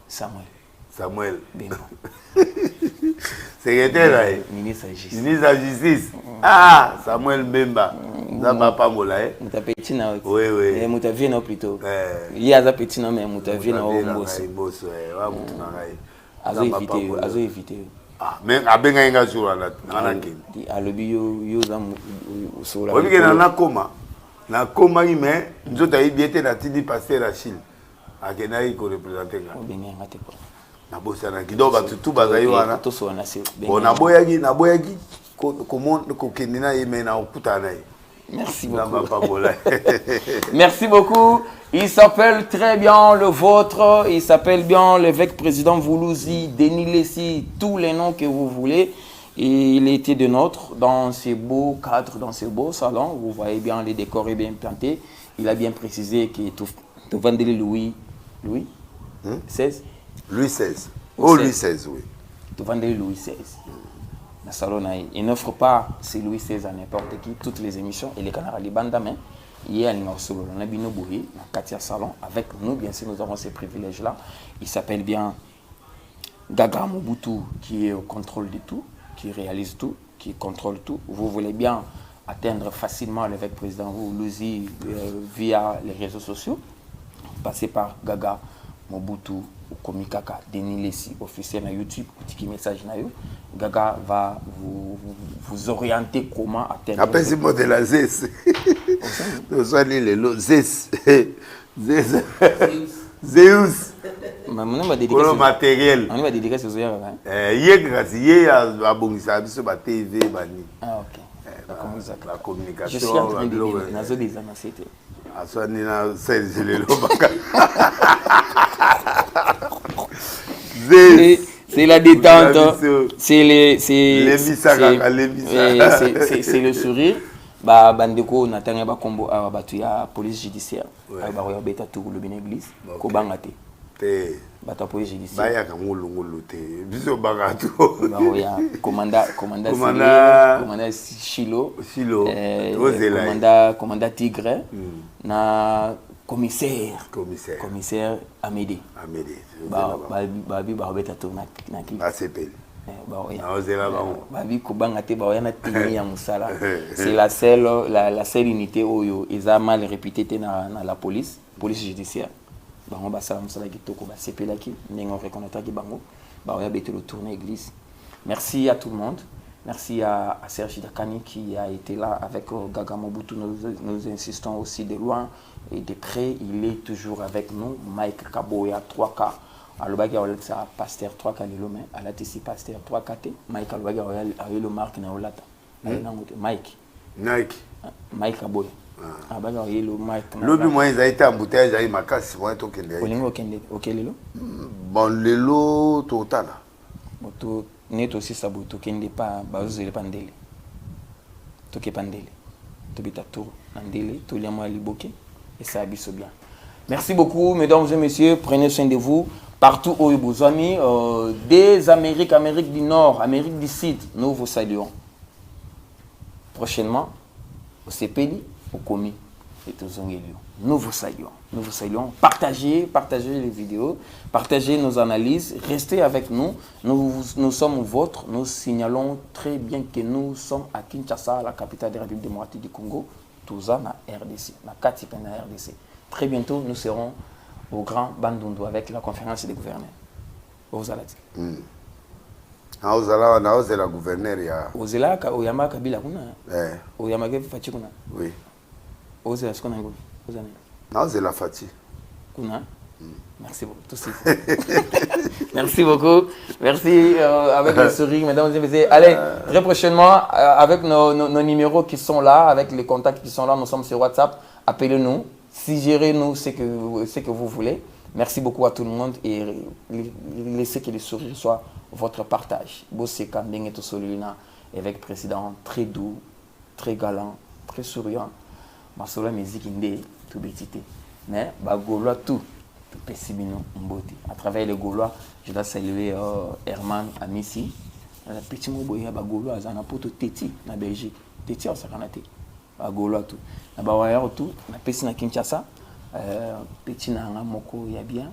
Samuel. Bengo. Secrétaire là. Ministre de Justice. Ministre de Justice. Ah, Samuel Mbemba. Zamba Pambola Muta petit na. Oui. Et muta vie na plutôt. Il y a za petit na mais muta vie na au Mbosso. Mbosso wa mutu na ngai. Azo éviter. Ah, mais abenga inga jour là anakini. Alobi yo za sola. Obi ke na koma. Na koma ime nzota ibete na tidi pasteur Achille. akenaki ko représenter nga obengé ngate ko na bosana kido ba tout bazai wana to so na se bon naboyaki ko kendina yeme na okutana yi. Merci beaucoup. Merci beaucoup. Il s'appelle très bien le vôtre. Il s'appelle bien l'évêque président Voulouzi, Denis Lessi, tous les noms que vous voulez. Et il était de nôtre dans ces beaux cadres, dans ces beaux salons. Vous voyez bien, les décors est bien plantés. Il a bien précisé que tout vendez Louis XVI. Louis XVI. Oh, Louis XVI, oui. Tout vendez Louis XVI. Le salon, il n'offre pas c'est Louis XVI à n'importe qui, toutes les émissions. Et les canards, les bandes, mais il y a un solo, on a bien bouillé, dans Katia Salon. Avec nous, bien sûr, nous avons ces privilèges-là. Il s'appelle bien Gaga Mobutu, qui est au contrôle de tout, qui réalise tout, qui contrôle tout. Vous voulez bien atteindre facilement l'évêque président Voulouzi via les réseaux sociaux. Passez par Gaga Mobutu, ou Komikaka, Denis Lessi, officiel na YouTube, petit message na yo. Gaga va vous orienter comment atteindre. Après c'est moi de la ZES. Nous allons les lots ZES. Zeus. On va dédicacer. Pour le matériel. On va dédicacer aux yeux. Hier à Bongisa, sur la TV, bani. Ah ok. La communication. Je suis en train de lire. Nazo des annoncés. À soi ni na c'est le lobaka. C'est la détente, c'est le sourire. Bandeko natanga ba kombo batu ya police judiciaire. Ba roya beta tout le bien église. Ko bangate. Te bata police judiciaire. Ba ya ka ngolongolo te. Biso bagato. Ba roya commandant Chilo. Commandant Tigre. Na commissaire Amédée. Babi beta tout na ki. ACP. C'est la seule unité où ils ont mal réputé dans la police judiciaire. On va merci à tout le monde. Merci à Serge Dakani qui a été là avec Gaga Mobutu. Nous insistons aussi de loin et de près. Il est toujours avec nous. Mike Kaboya 3K. Alobaki a pasteur 3K mais à la TC pasteur 3K. Mike Alobaki a eu le marque na olata. Mike Kaboya. Ah bah il le Mike. L'autre moyen ils a été embouteillage à Makasi moi to kende. OK lelo. Bon lelo total. Moto net aussi sabuto kende pas bazele pandele. To ke pandele. To bita tour pandele to liamo liboke et ça abiso bien. Merci beaucoup mesdames et messieurs, prenez soin de vous. Partout où vous amis, des Amériques, Amérique du Nord, Amérique du Sud, nous vous saluons. Prochainement, au CPD, au Komi et au Zongelio. Nous vous saluons. Partagez les vidéos, partagez nos analyses, restez avec nous. Nous sommes vôtres. Nous signalons très bien que nous sommes à Kinshasa, la capitale de la République démocratique du Congo, tout ça na RDC, na Katipena RDC. Très bientôt, nous serons au Grand Bandundu avec la conférence des gouverneurs. Ozalati. Ozala gouverneur ya. Ozela ka oyama kabila kuna. Oyama ke fachi kuna. Oui. Ozela skona ngo. Ozana. Ozela fachi. Kuna. Merci beaucoup. Tout ça. Merci beaucoup. Merci avec le sourire, mesdames et messieurs. Allez, très prochainement, avec nos numéros qui sont là, avec les contacts qui sont là, nous sommes sur WhatsApp. Appelez-nous. Suggérez-nous ce que vous voulez. Merci beaucoup à tout le monde et laissez que le sourire soit votre partage. Bossé Kandeng to Solina, avec le président très doux, très galant, très souriant. Masola musique indé, tout bétité. Mais Gaulois tout pessimino mboti. À travers les Gaulois, je dois saluer Herman Amissi. Le petit mot boya Gaulois azana poto Teti na Belgique. Teti au Sakanate. Gaulois tout. Na bawaya tout, na pesi na Kinshasa. Petit na moko ya bien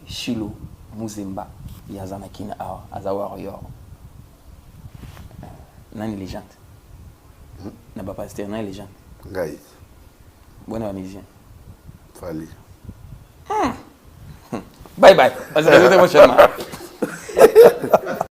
Chilo Muzemba yazana kina azawa yor. Nani légende. Na ba pasteur nani légende. Ngai. Bonne musicien. Fali. Bye bye. On se retrouve prochainement.